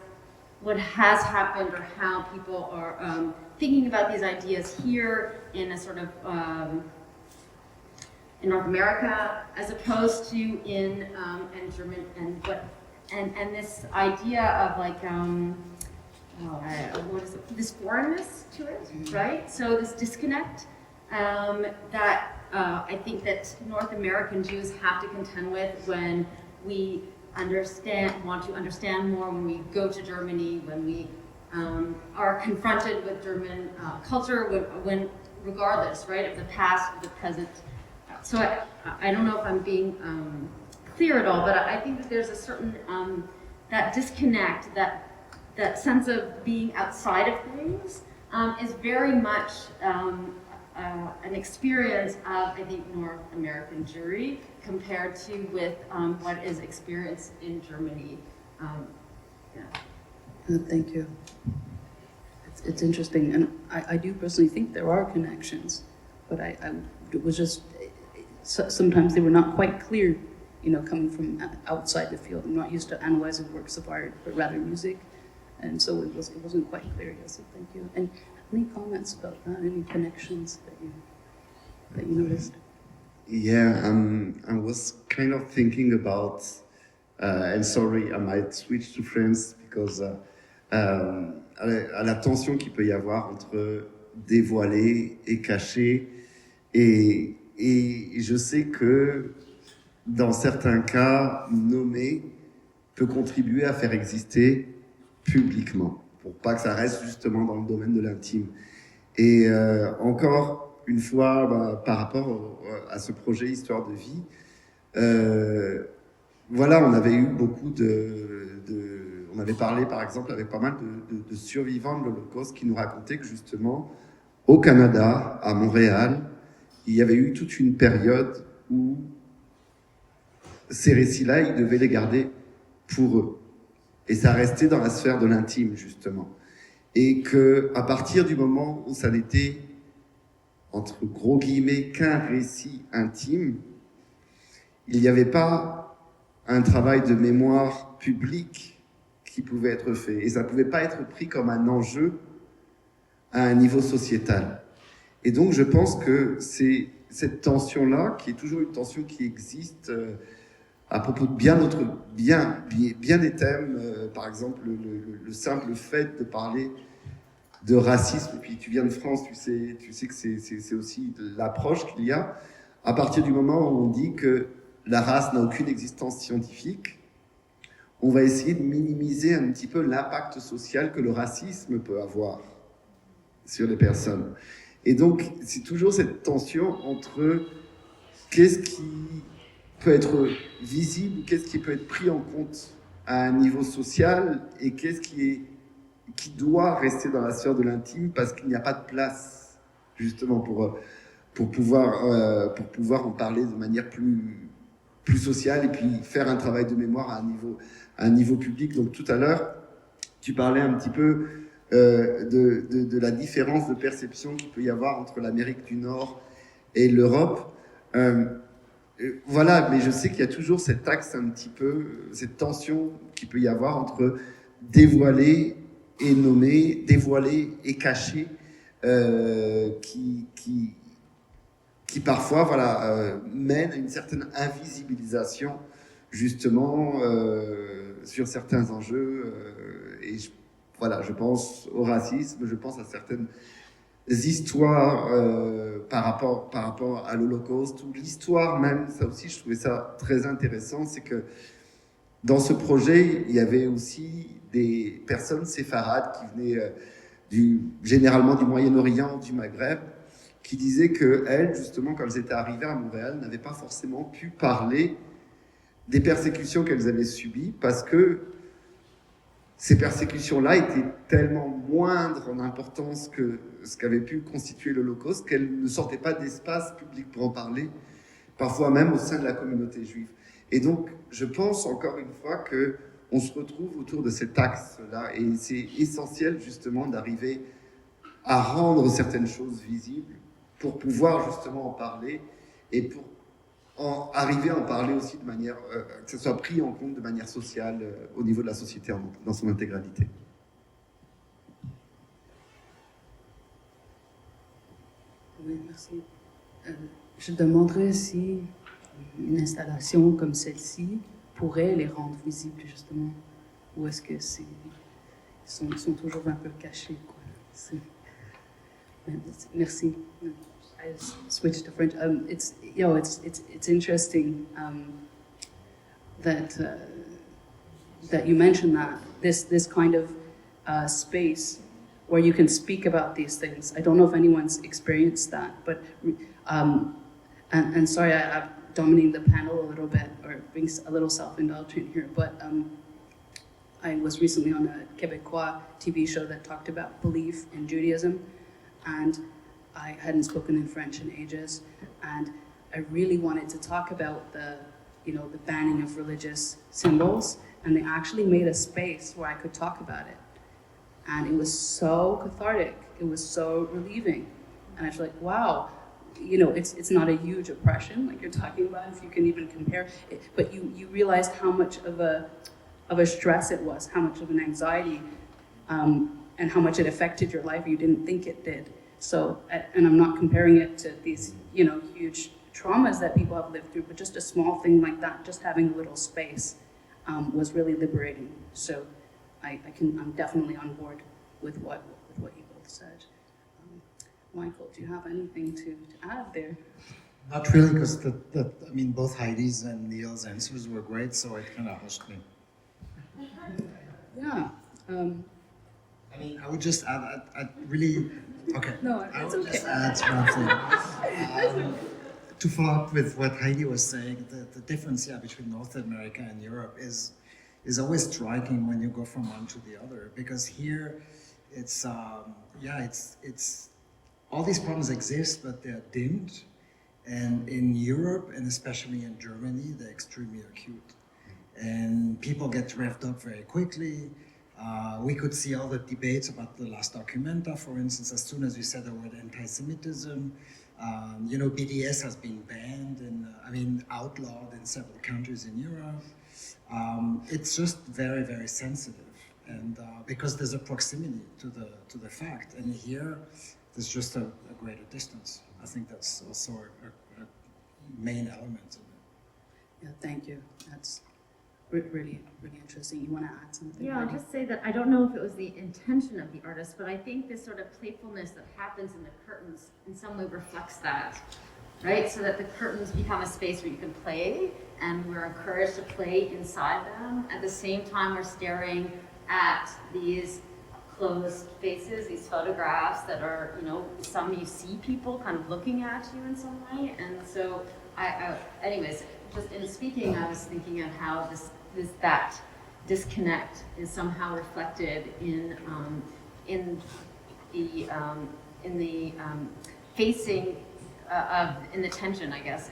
S11: happened, or how people are thinking about these ideas here in a sort of in North America, as opposed to in German, and this idea of like what is it? This foreignness to it, right? So this disconnect that I think that North American Jews have to contend with when we want to understand more, when we go to Germany, when we are confronted with German culture, when regardless, right, of the past, of the present. So I don't know if I'm being clear at all, but I think that there's a certain, that disconnect, that sense of being outside of things is very much an experience of, I think, North American Jewry compared to with what is experienced in Germany.
S2: Thank you. It's interesting, and I do personally think there are connections, but it was just, sometimes they were not quite clear, you know, coming from outside the field. I'm not used to analyzing works of art, but rather music, and so it wasn't quite clear. Yes, so thank you. And any comments about that? Any connections that you noticed?
S3: Yeah, I was kind of thinking about, and sorry, I might switch to French because à la tension qu'il peut y avoir entre dévoiler et cacher, et je sais que dans certains cas, nommer peut contribuer à faire exister publiquement, pour pas que ça reste justement dans le domaine de l'intime. Et encore une fois, par rapport à ce projet Histoire de vie, voilà, on avait eu beaucoup on avait parlé par exemple avec pas mal de survivants de l'Holocauste qui nous racontaient que justement, au Canada, à Montréal, il y avait eu toute une période où ces récits-là, ils devaient les garder pour eux. Et ça restait dans la sphère de l'intime, justement. Et qu'à partir du moment où ça n'était, entre gros guillemets, qu'un récit intime, il n'y avait pas un travail de mémoire public qui pouvait être fait. Et ça ne pouvait pas être pris comme un enjeu à un niveau sociétal. Et donc, je pense que c'est cette tension-là, qui est toujours une tension qui existe à propos de bien des thèmes, par exemple le simple fait de parler de racisme, et puis tu viens de France, tu sais que c'est aussi l'approche qu'il y a, à partir du moment où on dit que la race n'a aucune existence scientifique, on va essayer de minimiser un petit peu l'impact social que le racisme peut avoir sur les personnes. Et donc, c'est toujours cette tension entre qu'est-ce qui peut être visible, qu'est-ce qui peut être pris en compte à un niveau social et qu'est-ce qui doit rester dans la sphère de l'intime parce qu'il n'y a pas de place justement pour pouvoir en parler de manière plus sociale et puis faire un travail de mémoire à un niveau public. Donc tout à l'heure, tu parlais un petit peu de la différence de perception qu'il peut y avoir entre l'Amérique du Nord et l'Europe. Voilà, mais je sais qu'il y a toujours cet axe un petit peu, cette tension qu'il peut y avoir entre dévoiler et nommer, dévoiler et cacher, qui parfois mène à une certaine invisibilisation justement sur certains enjeux. Et je pense au racisme, je pense à certaines histoires par rapport à l'Holocauste, ou l'histoire même, ça aussi je trouvais ça très intéressant, c'est que dans ce projet, il y avait aussi des personnes séfarades qui venaient généralement du Moyen-Orient, du Maghreb, qui disaient qu'elles, justement, quand elles étaient arrivées à Montréal, n'avaient pas forcément pu parler des persécutions qu'elles avaient subies, parce que ces persécutions-là étaient tellement moindres en importance que ce qu'avait pu constituer l'Holocauste, qu'elles ne sortaient pas d'espace public pour en parler, parfois même au sein de la communauté juive. Et donc, je pense encore une fois qu'on se retrouve autour de cet axe-là, et c'est essentiel justement d'arriver à rendre certaines choses visibles pour pouvoir justement en parler, et pour arriver à en parler aussi de manière, que ce soit pris en compte de manière sociale au niveau de la société dans son intégralité.
S2: Oui, merci. Je demanderais si une installation comme celle-ci pourrait les rendre visibles, justement, ou est-ce que ils sont toujours un peu cachés, quoi. Merci. I switched to French. It's interesting that you mentioned that this kind of space where you can speak about these things. I don't know if anyone's experienced that, but and sorry, I'm dominating the panel a little bit or being a little self-indulgent here, but I was recently on a Québécois TV show that talked about belief in Judaism, and I hadn't spoken in French in ages, and I really wanted to talk about the banning of religious symbols, and they actually made a space where I could talk about it. And it was so cathartic, it was so relieving. And I was like, wow, it's not a huge oppression like you're talking about, if you can even compare it, but you realized how much of a stress it was, how much of an anxiety, and how much it affected your life, you didn't think it did. So, and I'm not comparing it to these, huge traumas that people have lived through, but just a small thing like that, just having a little space was really liberating. So I'm definitely on board with what you both said. Michael, do you have anything to add there?
S10: Not really, because both Heidi's and Neil's answers were great, so it kind of hushed me.
S2: Yeah.
S10: I would just add, I really, okay.
S2: No,
S10: I
S2: it's
S10: would
S2: okay.
S10: just add one thing. To follow up with what Heidi was saying, the difference between North America and Europe is always striking when you go from one to the other, because here it's all these problems exist, but they're dimmed, and in Europe and especially in Germany, they're extremely acute, and people get revved up very quickly. We could see all the debates about the last documenta, for instance, as soon as we said the word anti-Semitism. BDS has been banned and outlawed in several countries in Europe. It's just very, very sensitive, and because there's a proximity to the fact, and here there's just a greater distance. I think that's also a main element of it.
S2: Yeah, thank you. That's really, really interesting. You want to add something?
S11: Yeah, I'll just say that I don't know if it was the intention of the artist, but I think this sort of playfulness that happens in the curtains in some way reflects that, right? So that the curtains become a space where you can play, and we're encouraged to play inside them. At the same time, we're staring at these closed faces, these photographs that are, some you see people kind of looking at you in some way. And so anyways, just in speaking, I was thinking of how that disconnect is somehow reflected in the tension, I guess,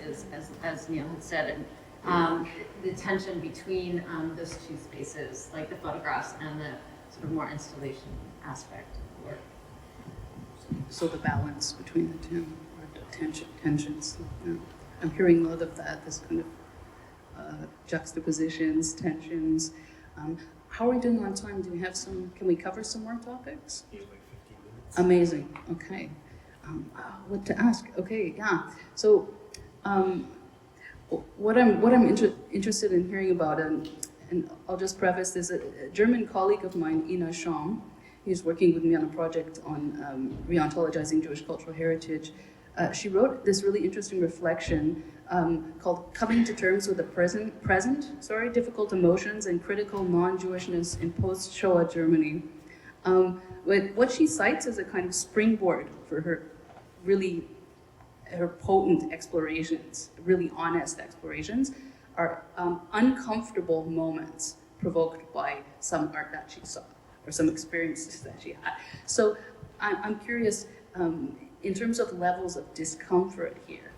S11: as Neil had said, and the tension between those two spaces, like the photographs and the sort of more installation aspect of the work.
S2: So the balance between the two, or the tensions. Yeah. I'm hearing a lot of that, this kind of juxtapositions, tensions. How are we doing on time? Do we have can we cover some more topics?
S1: Like 15 minutes.
S2: Amazing, okay. What to ask? Okay, yeah. So what I'm interested in hearing about, and I'll just preface this, a German colleague of mine, Ina Schom, He's working with me on a project on re-ontologizing Jewish cultural heritage. She wrote this really interesting reflection called Coming to Terms with the Present, Difficult Emotions and Critical Non-Jewishness in Post-Shoah Germany. What she cites as a kind of springboard for her potent explorations, really honest explorations, are uncomfortable moments provoked by some art that she saw or some experiences that she had. So I'm curious, in terms of levels of discomfort here,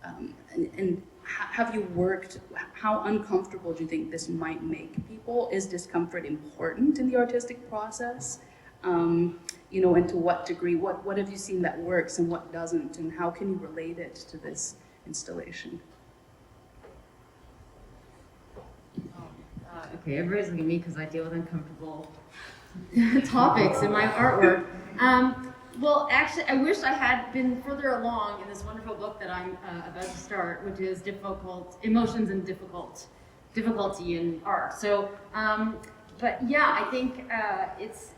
S2: and have you worked, how uncomfortable do you think this might make people? Is discomfort important in the artistic process? You know, and to what degree? What have you seen that works and what doesn't, and how can you relate it to this installation?
S11: Okay, everybody's looking at me because I deal with uncomfortable topics in my artwork. Well, actually, I wish I had been further along in this wonderful book that I'm about to start, which is Difficult Emotions and Difficulty in Art. So, but yeah, I think it's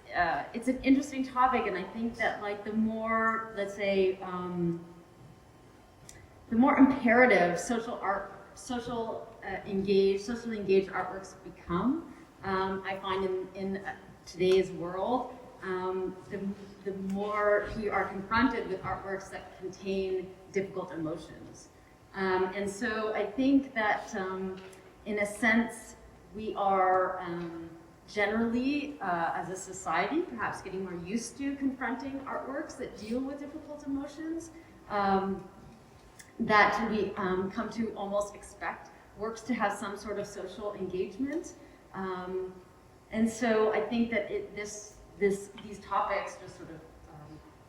S11: an interesting topic, and I think that like the more, let's say, the more imperative socially engaged artworks become, I find in today's world, the more we are confronted with artworks that contain difficult emotions. And so I think that in a sense, we are generally, as a society, perhaps getting more used to confronting artworks that deal with difficult emotions, that we come to almost expect works to have some sort of social engagement. And so I think that these topics just sort of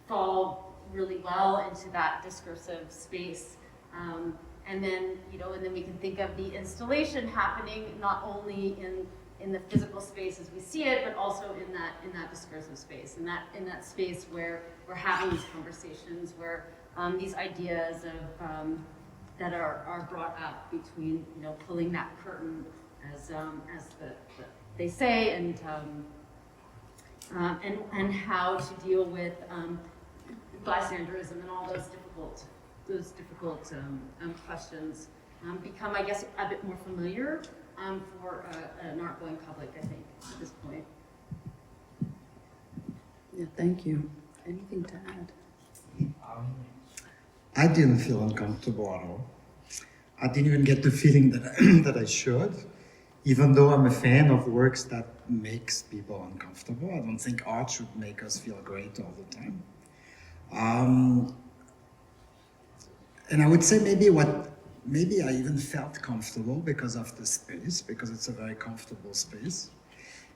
S11: fall really well into that discursive space. And then we can think of the installation happening not only in the physical space as we see it, but also in that discursive space, in that space where we're having these conversations, where these ideas of that are brought up between pulling that curtain, as they say, and how to deal with bystanderism and all those difficult questions become, I guess, a bit more familiar for an art-going public, I think, at this point.
S2: Yeah, thank you. Anything to add?
S10: I didn't feel uncomfortable at all. I didn't even get the feeling that I should, even though I'm a fan of works that makes people uncomfortable. I don't think art should make us feel great all the time. And I would say maybe I even felt comfortable because of the space, because it's a very comfortable space.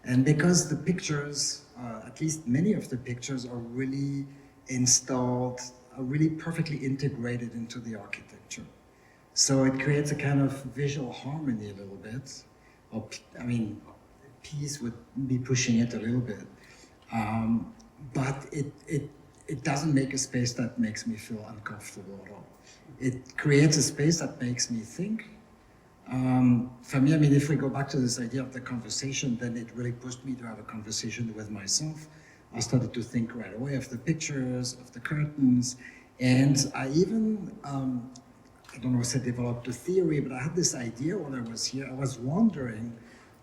S10: And because the pictures, at least many of the pictures, are really installed, are really perfectly integrated into the architecture. So it creates a kind of visual harmony a little bit. Peace would be pushing it a little bit. But it doesn't make a space that makes me feel uncomfortable at all. It creates a space that makes me think. For me, if we go back to this idea of the conversation, then it really pushed me to have a conversation with myself. I started to think right away of the pictures, of the curtains, and I even, I don't know if I developed a theory, but I had this idea when I was here. I was wondering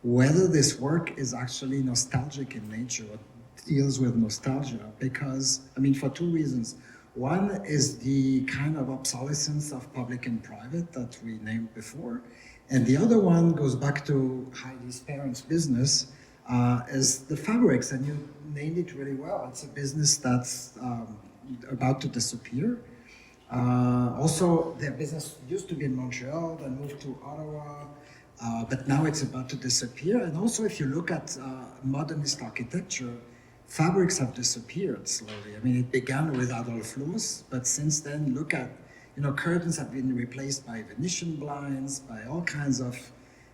S10: whether this work is actually nostalgic in nature, or deals with nostalgia, because, for two reasons. One is the kind of obsolescence of public and private that we named before. And the other one goes back to HEIDI's parents' business, is the fabrics, and you named it really well. It's a business that's about to disappear. Also, their business used to be in Montreal, then moved to Ottawa, but now it's about to disappear. And also, if you look at modernist architecture, fabrics have disappeared slowly. It began with Adolf Loos, but since then, look at, curtains have been replaced by Venetian blinds, by all kinds of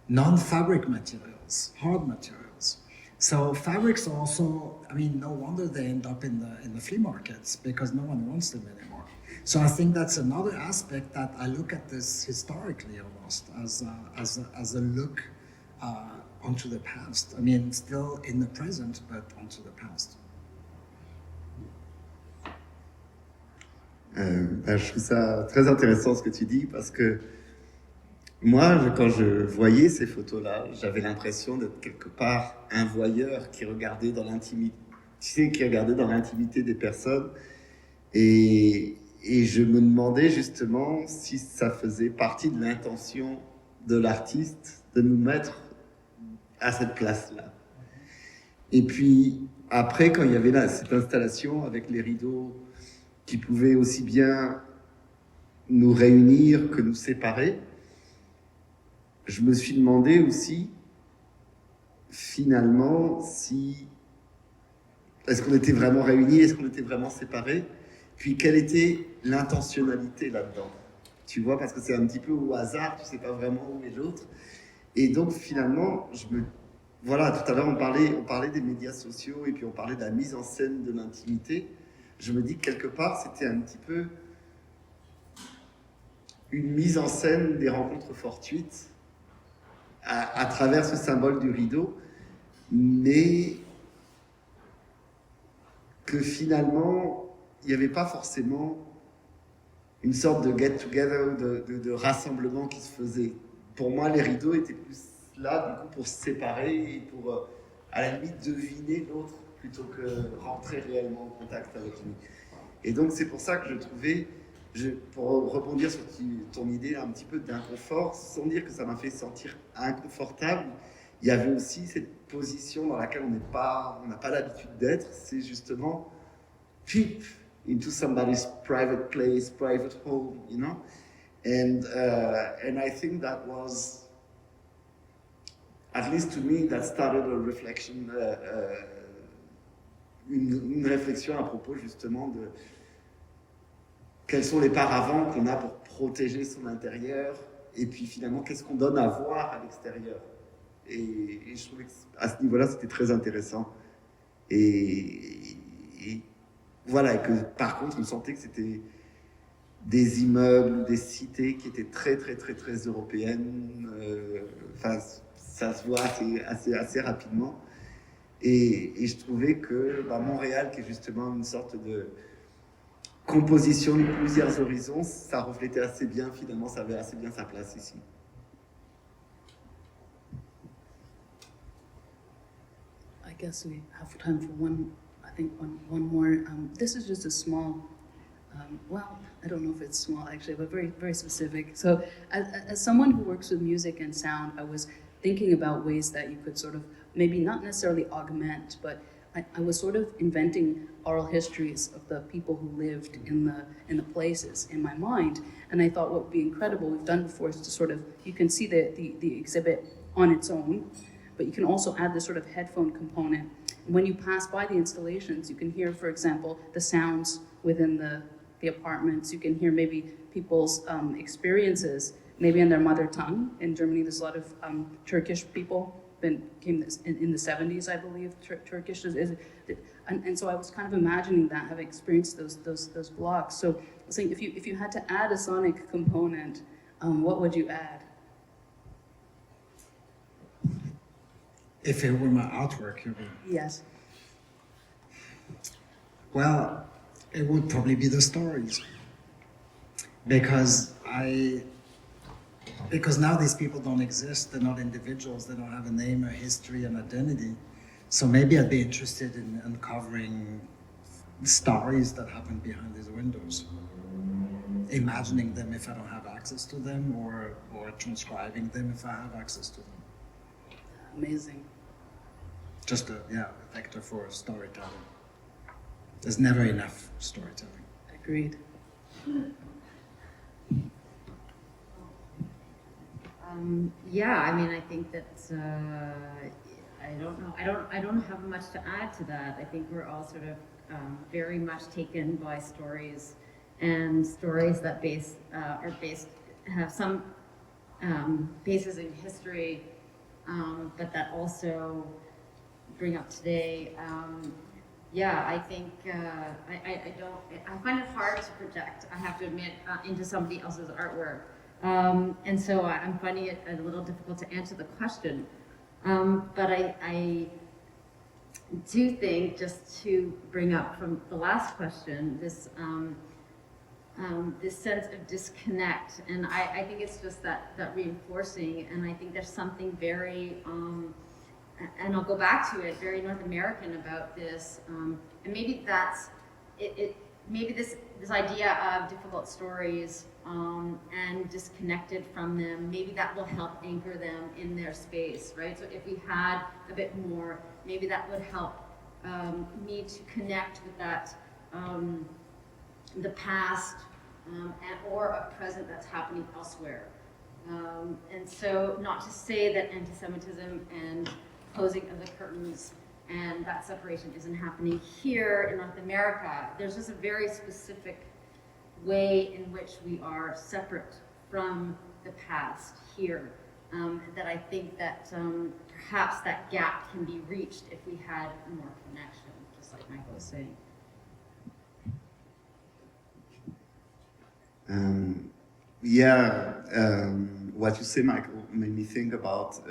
S10: non-fabric materials, hard materials. So fabrics are also, no wonder they end up in the flea markets, because no one wants them anymore. So I think that's another aspect that I look at this historically almost as a look onto the past. Still in the present, but onto the past.
S3: Je trouve ça très intéressant ce que tu dis parce que moi, quand je voyais ces photos-là, j'avais l'impression d'être quelque part un voyeur qui regardait dans l'intimité, qui regardait dans l'intimité des personnes. Et je me demandais justement si ça faisait partie de l'intention de l'artiste de nous mettre à cette place-là. Et puis après, quand il y avait cette installation avec les rideaux qui pouvaient aussi bien nous réunir que nous séparer, je me suis demandé aussi, finalement, est-ce qu'on était vraiment réunis, est-ce qu'on était vraiment séparés, puis quelle était l'intentionnalité là-dedans. Tu vois, parce que c'est un petit peu au hasard, tu sais pas vraiment où est l'autre. Et donc finalement, voilà, tout à l'heure on parlait des médias sociaux et puis on parlait de la mise en scène de l'intimité. Je me dis que quelque part, c'était un petit peu une mise en scène des rencontres fortuites à travers ce symbole du rideau, mais que finalement, il n'y avait pas forcément une sorte de get-together, de rassemblement qui se faisait. Pour moi, les rideaux étaient plus là, du coup, pour se séparer et pour, à la limite, deviner l'autre plutôt que rentrer réellement en contact avec lui. Et donc, c'est pour ça que je trouvais, pour rebondir sur ton idée un petit peu d'inconfort, sans dire que ça m'a fait sentir inconfortable, il y avait aussi cette position dans laquelle on n'a pas l'habitude d'être, c'est justement peep into somebody's private place, private home, you know? And I think that was, at least to me, that started a reflection, une réflexion à propos justement de quels sont les paravents qu'on a pour protéger son intérieur, et puis finalement, qu'est-ce qu'on donne à voir à l'extérieur. Et je trouvais qu'à ce niveau-là, c'était très intéressant. Et voilà, et que par contre, on sentait que c'était des immeubles, des cités qui étaient très, très, très, très européennes. Enfin, ça se voit assez rapidement. Et je trouvais que Montréal, qui est justement une sorte de composition de plusieurs horizons, ça reflétait assez bien, finalement, ça avait assez bien sa place ici.
S2: I guess we have time for one more. This is just a small, well, I don't know if it's small actually, but very, very specific. So as someone who works with music and sound, I was thinking about ways that you could sort of, maybe not necessarily augment, but I was sort of inventing oral histories of the people who lived in the places in my mind. And I thought what would be incredible, we've done before, is to sort of, you can see the exhibit on its own, but you can also add this sort of headphone component. When you pass by the installations, you can hear, for example, the sounds within the apartments. You can hear maybe people's experiences, maybe in their mother tongue. In Germany, there's a lot of Turkish people, came in the 70s, I believe. Turkish and so I was kind of imagining that, having experienced those blocks. So I was saying, if you had to add a sonic component, what would you add?
S10: If it were my artwork, you mean?
S2: Yes.
S10: Well, it would probably be the stories. Because now these people don't exist, they're not individuals, they don't have a name, a history, an identity. So maybe I'd be interested in uncovering stories that happen behind these windows. Imagining them if I don't have access to them, or transcribing them if I have access to them.
S2: Amazing.
S10: Just a vector for storytelling. There's never enough storytelling.
S2: Agreed.
S11: Yeah, I mean, I think that I don't know. I don't have much to add to that. I think we're all sort of very much taken by stories, and stories that have some basis in history, but that also bring up today. Yeah, I think I find it hard to project, I have to admit, into somebody else's artwork. And so I'm finding it a little difficult to answer the question. But I do think, just to bring up from the last question, this this sense of disconnect. And I think it's just that reinforcing, and I think there's something very, and I'll go back to it, very North American about this. And maybe that's, maybe this idea of difficult stories and disconnected from them, maybe that will help anchor them in their space, right? So if we had a bit more, maybe that would help me to connect with that, the past or a present that's happening elsewhere. And so not to say that anti-Semitism and closing of the curtains and that separation isn't happening here in North America. There's just a very specific way in which we are separate from the past here, that I think that perhaps that gap can be reached if we had more connection, just like Michael was saying.
S3: What you say, Michael, made me think about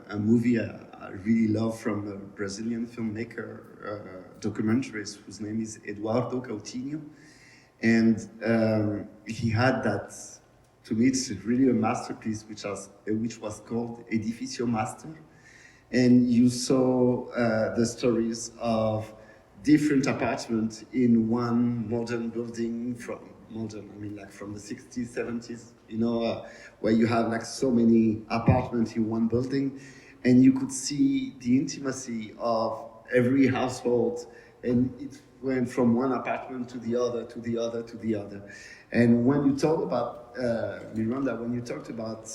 S3: a movie I really love from a Brazilian filmmaker, documentarist, whose name is Eduardo Coutinho. And he had that, to me, it's really a masterpiece, which was called Edifício Master. And you saw the stories of different apartments in one modern building from the 60s, 70s, where you have like so many apartments in one building, and you could see the intimacy of every household, and it went from one apartment to the other, to the other, to the other. And when you talk about, Miranda, when you talked about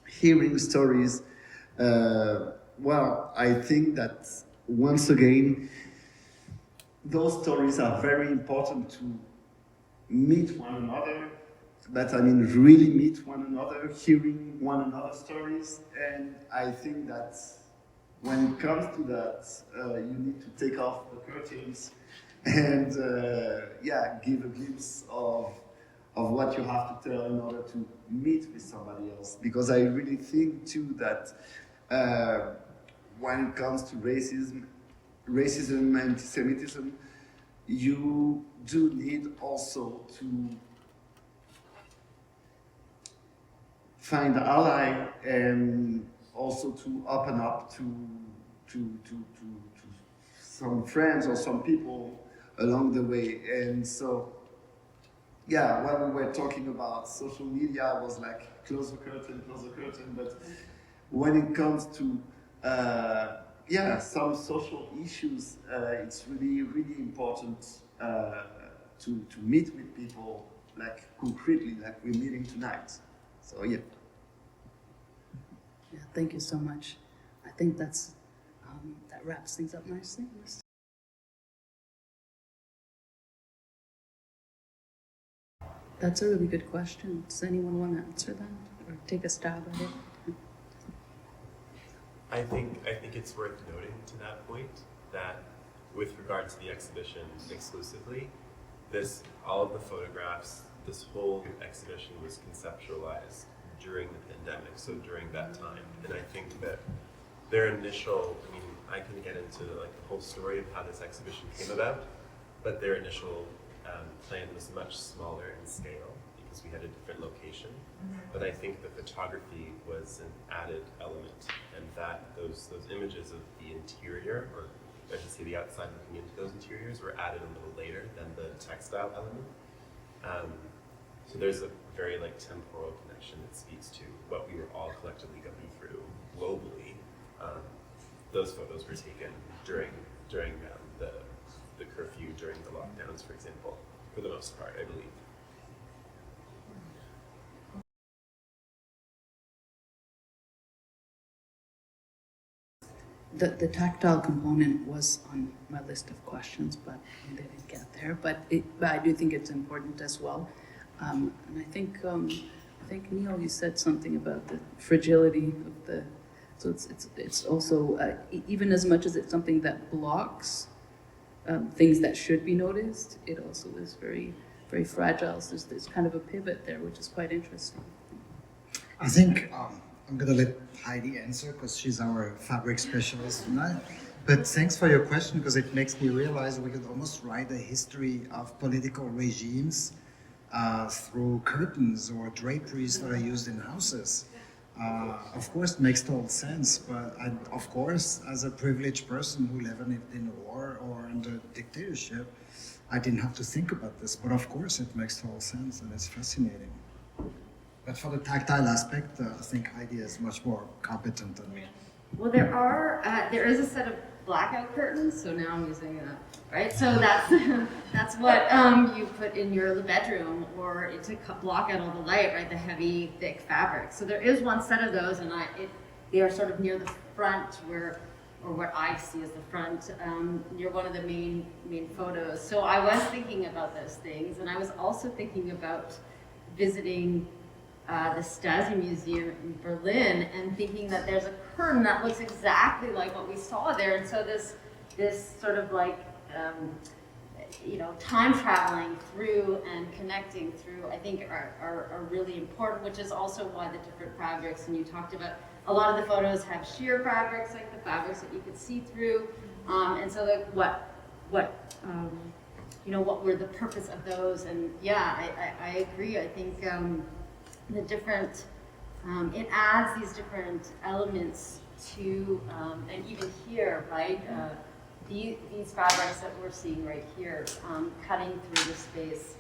S3: hearing stories, well, I think that once again, those stories are very important to meet one another, but I mean really meet one another, hearing one another's stories. And I think that when it comes to that, you need to take off the curtains and give a glimpse of what you have to tell in order to meet with somebody else. Because I really think too that when it comes to racism, anti-Semitism, you do need also to find an ally and also to open up to some friends or some people along the way. And so, when we were talking about social media, I was like, close the curtain, but when it comes to some social issues, it's really, really important to meet with people, like concretely, like we're meeting tonight. So yeah.
S2: Yeah, thank you so much. I think that's that wraps things up nicely. That's a really good question. Does anyone want to answer that or take a stab at it?
S1: I think it's worth noting to that point that with regard to the exhibition exclusively, all of the photographs, this whole exhibition was conceptualized during the pandemic, so during that time. And I think that their initial, I can get into like the whole story of how this exhibition came about, but their initial plan was much smaller in scale because we had a different location. But I think the photography was an added element, and that those images of the interior, or I should say the outside looking into those interiors, were added a little later than the textile element. So there's a very temporal connection that speaks to what we were all collectively going through globally. Those photos were taken during the curfew, during the lockdowns, for example, for the most part, I believe.
S2: The tactile component was on my list of questions, but we didn't get there. But I do think it's important as well. And I think Neil, you said something about the fragility of the. So it's also even as much as it's something that blocks things that should be noticed, it also is very, very fragile. So there's kind of a pivot there, which is quite interesting.
S10: I think I'm going to let Heidi answer because she's our fabric specialist tonight. But thanks for your question, because it makes me realize we could almost write a history of political regimes through curtains or draperies that are used in houses. Of course, it makes total sense, but of course, as a privileged person who lived in war or under dictatorship, I didn't have to think about this, but of course it makes total sense and it's fascinating. But for the tactile aspect, I think Heidi is much more competent than me.
S11: Well, there is a set of blackout curtains, so now I'm using that, right? So that's what you put in your bedroom or to block out all the light, right? The heavy, thick fabric. So there is one set of those, and they are sort of near the front or what I see as the front, near one of the main photos. So I was thinking about those things, and I was also thinking about visiting the Stasi Museum in Berlin and thinking that there's a curtain that looks exactly like what we saw there. And so this sort of like, time traveling through and connecting through, I think are really important, which is also why the different fabrics, and you talked about, a lot of the photos have sheer fabrics, like the fabrics that you could see through. And so like what were the purpose of those? And yeah, I agree. I think the different, it adds these different elements to, and even here, right? These fabrics that we're seeing right here, cutting through the space,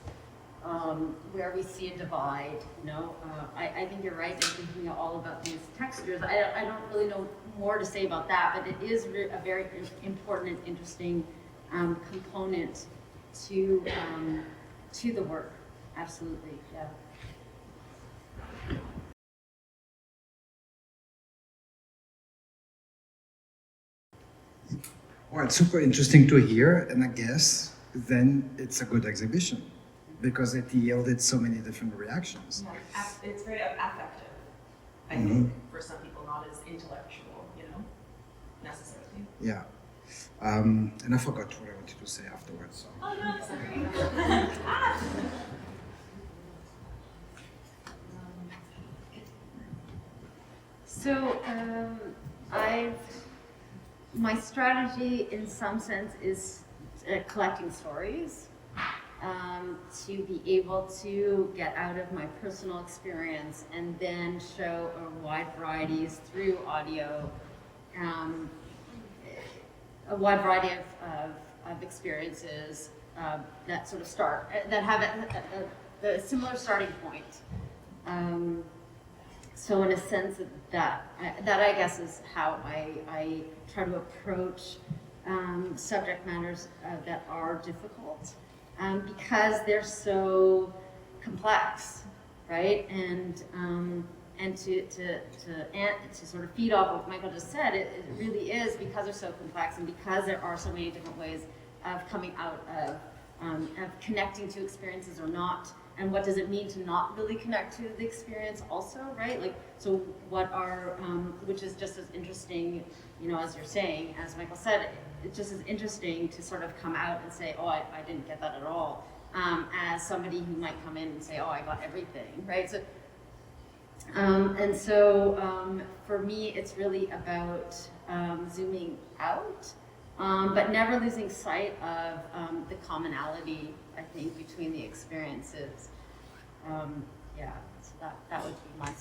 S11: where we see a divide, I think you're right in thinking all about these textures. I don't really know more to say about that, but it is a very important and interesting component to the work. Absolutely, yeah.
S10: Well, it's super interesting to hear, and I guess then it's a good exhibition because it yielded so many different reactions.
S12: Yeah, it's very affective, I think, for some people, not as intellectual, necessarily.
S10: Yeah. And I forgot what I wanted to say afterwards. So.
S12: Oh, no, sorry.
S11: So my strategy in some sense is collecting stories to be able to get out of my personal experience and then show a wide varieties through audio, a wide variety of experiences that sort of that have a similar starting point. So in a sense that I guess is how I try to approach subject matters that are difficult because they're so complex, right? And to sort of feed off what Michael just said, it really is because they're so complex and because there are so many different ways of coming out of connecting to experiences or not. And what does it mean to not really connect to the experience also, right? Like, so what are, which is just as interesting, as you're saying, as Michael said, it's just as interesting to sort of come out and say, oh, I didn't get that at all, as somebody who might come in and say, oh, I got everything, right? So, for me, it's really about zooming out, but never losing sight of the commonality, I think, between the experiences. Yeah, so that would be my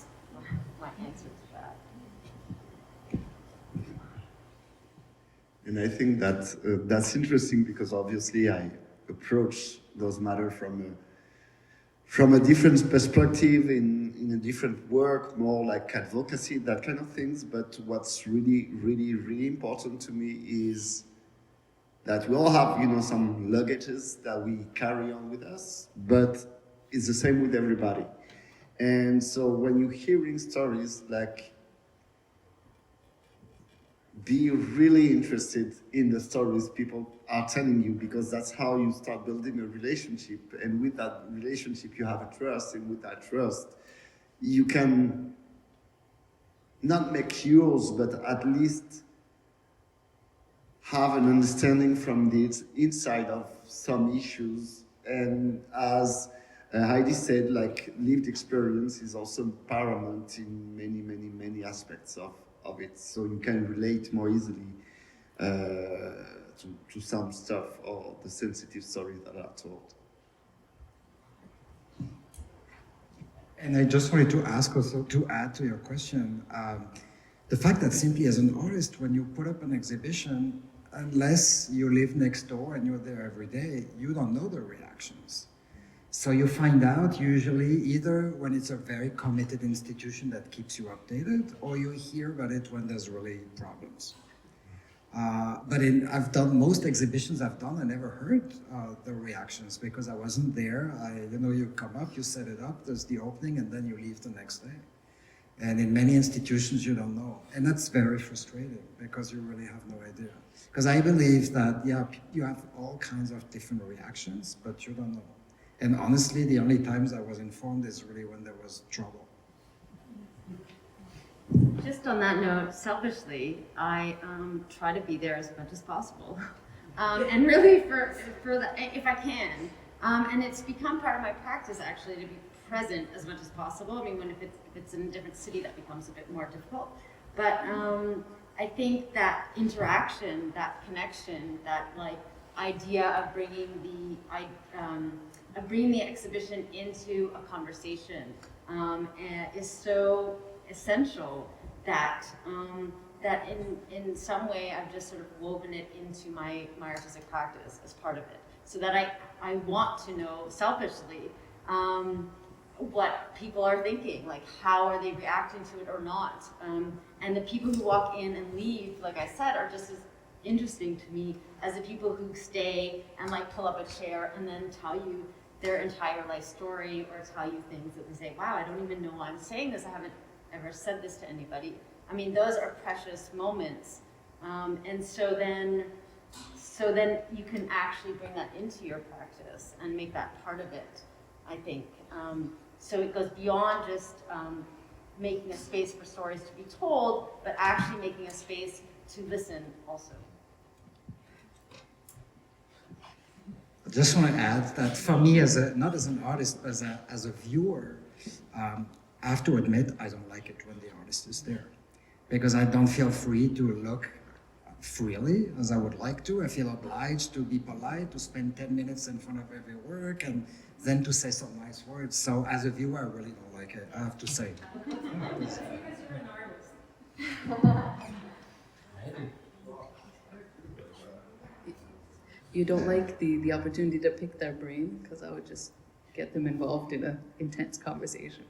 S11: answer to that.
S3: And I think that that's interesting because obviously I approach those matters from a different perspective in a different work, more like advocacy, that kind of things. But what's really, really, really important to me is that we all have, some luggages that we carry on with us, but it's the same with everybody. And so when you're hearing stories, like, be really interested in the stories people are telling you, because that's how you start building a relationship. And with that relationship, you have a trust, and with that trust, you can not make yours, but at least have an understanding from the inside of some issues. And as Heidi said, like, lived experience is also paramount in many, many, many aspects of it. So you can relate more easily to some stuff or the sensitive stories that are told.
S10: And I just wanted to ask also, to add to your question, the fact that simply as an artist, when you put up an exhibition, unless you live next door and you're there every day, you don't know the reactions. So you find out usually either when it's a very committed institution that keeps you updated, or you hear about it when there's really problems. But I've done most exhibitions I've done, I never heard the reactions because I wasn't there. You come up, you set it up, there's the opening, and then you leave the next day. And in many institutions, you don't know. And that's very frustrating because you really have no idea. Because I believe that, you have all kinds of different reactions, but you don't know. And honestly, the only times I was informed is really when there was trouble.
S11: Just on that note, selfishly, I try to be there as much as possible. And really for the, if I can. And it's become part of my practice actually to be present as much as possible. I mean, if it's in a different city, that becomes a bit more difficult. But I think that interaction, that connection, that like idea of bringing the exhibition into a conversation is so essential that that in some way I've just sort of woven it into my artistic practice as part of it, so that I want to know selfishly what people are thinking, like how are they reacting to it or not. And the people who walk in and leave, like I said, are just as interesting to me as the people who stay and like pull up a chair and then tell you their entire life story or tell you things that they say, wow, I don't even know why I'm saying this. I haven't ever said this to anybody. I mean, those are precious moments. And so then you can actually bring that into your practice and make that part of it, I think. So it goes beyond just making a space for stories to be told, but actually making a space to listen also.
S10: I just want to add that for me, not as an artist, but as a viewer, I have to admit I don't like it when the artist is there, because I don't feel free to look freely as I would like to. I feel obliged to be polite, to spend 10 minutes in front of every work, and then to say some nice words. So as a viewer, I really don't like it, I have to say.
S12: Because you're an artist.
S2: You don't like the opportunity to pick their brain, because I would just get them involved in an intense conversation.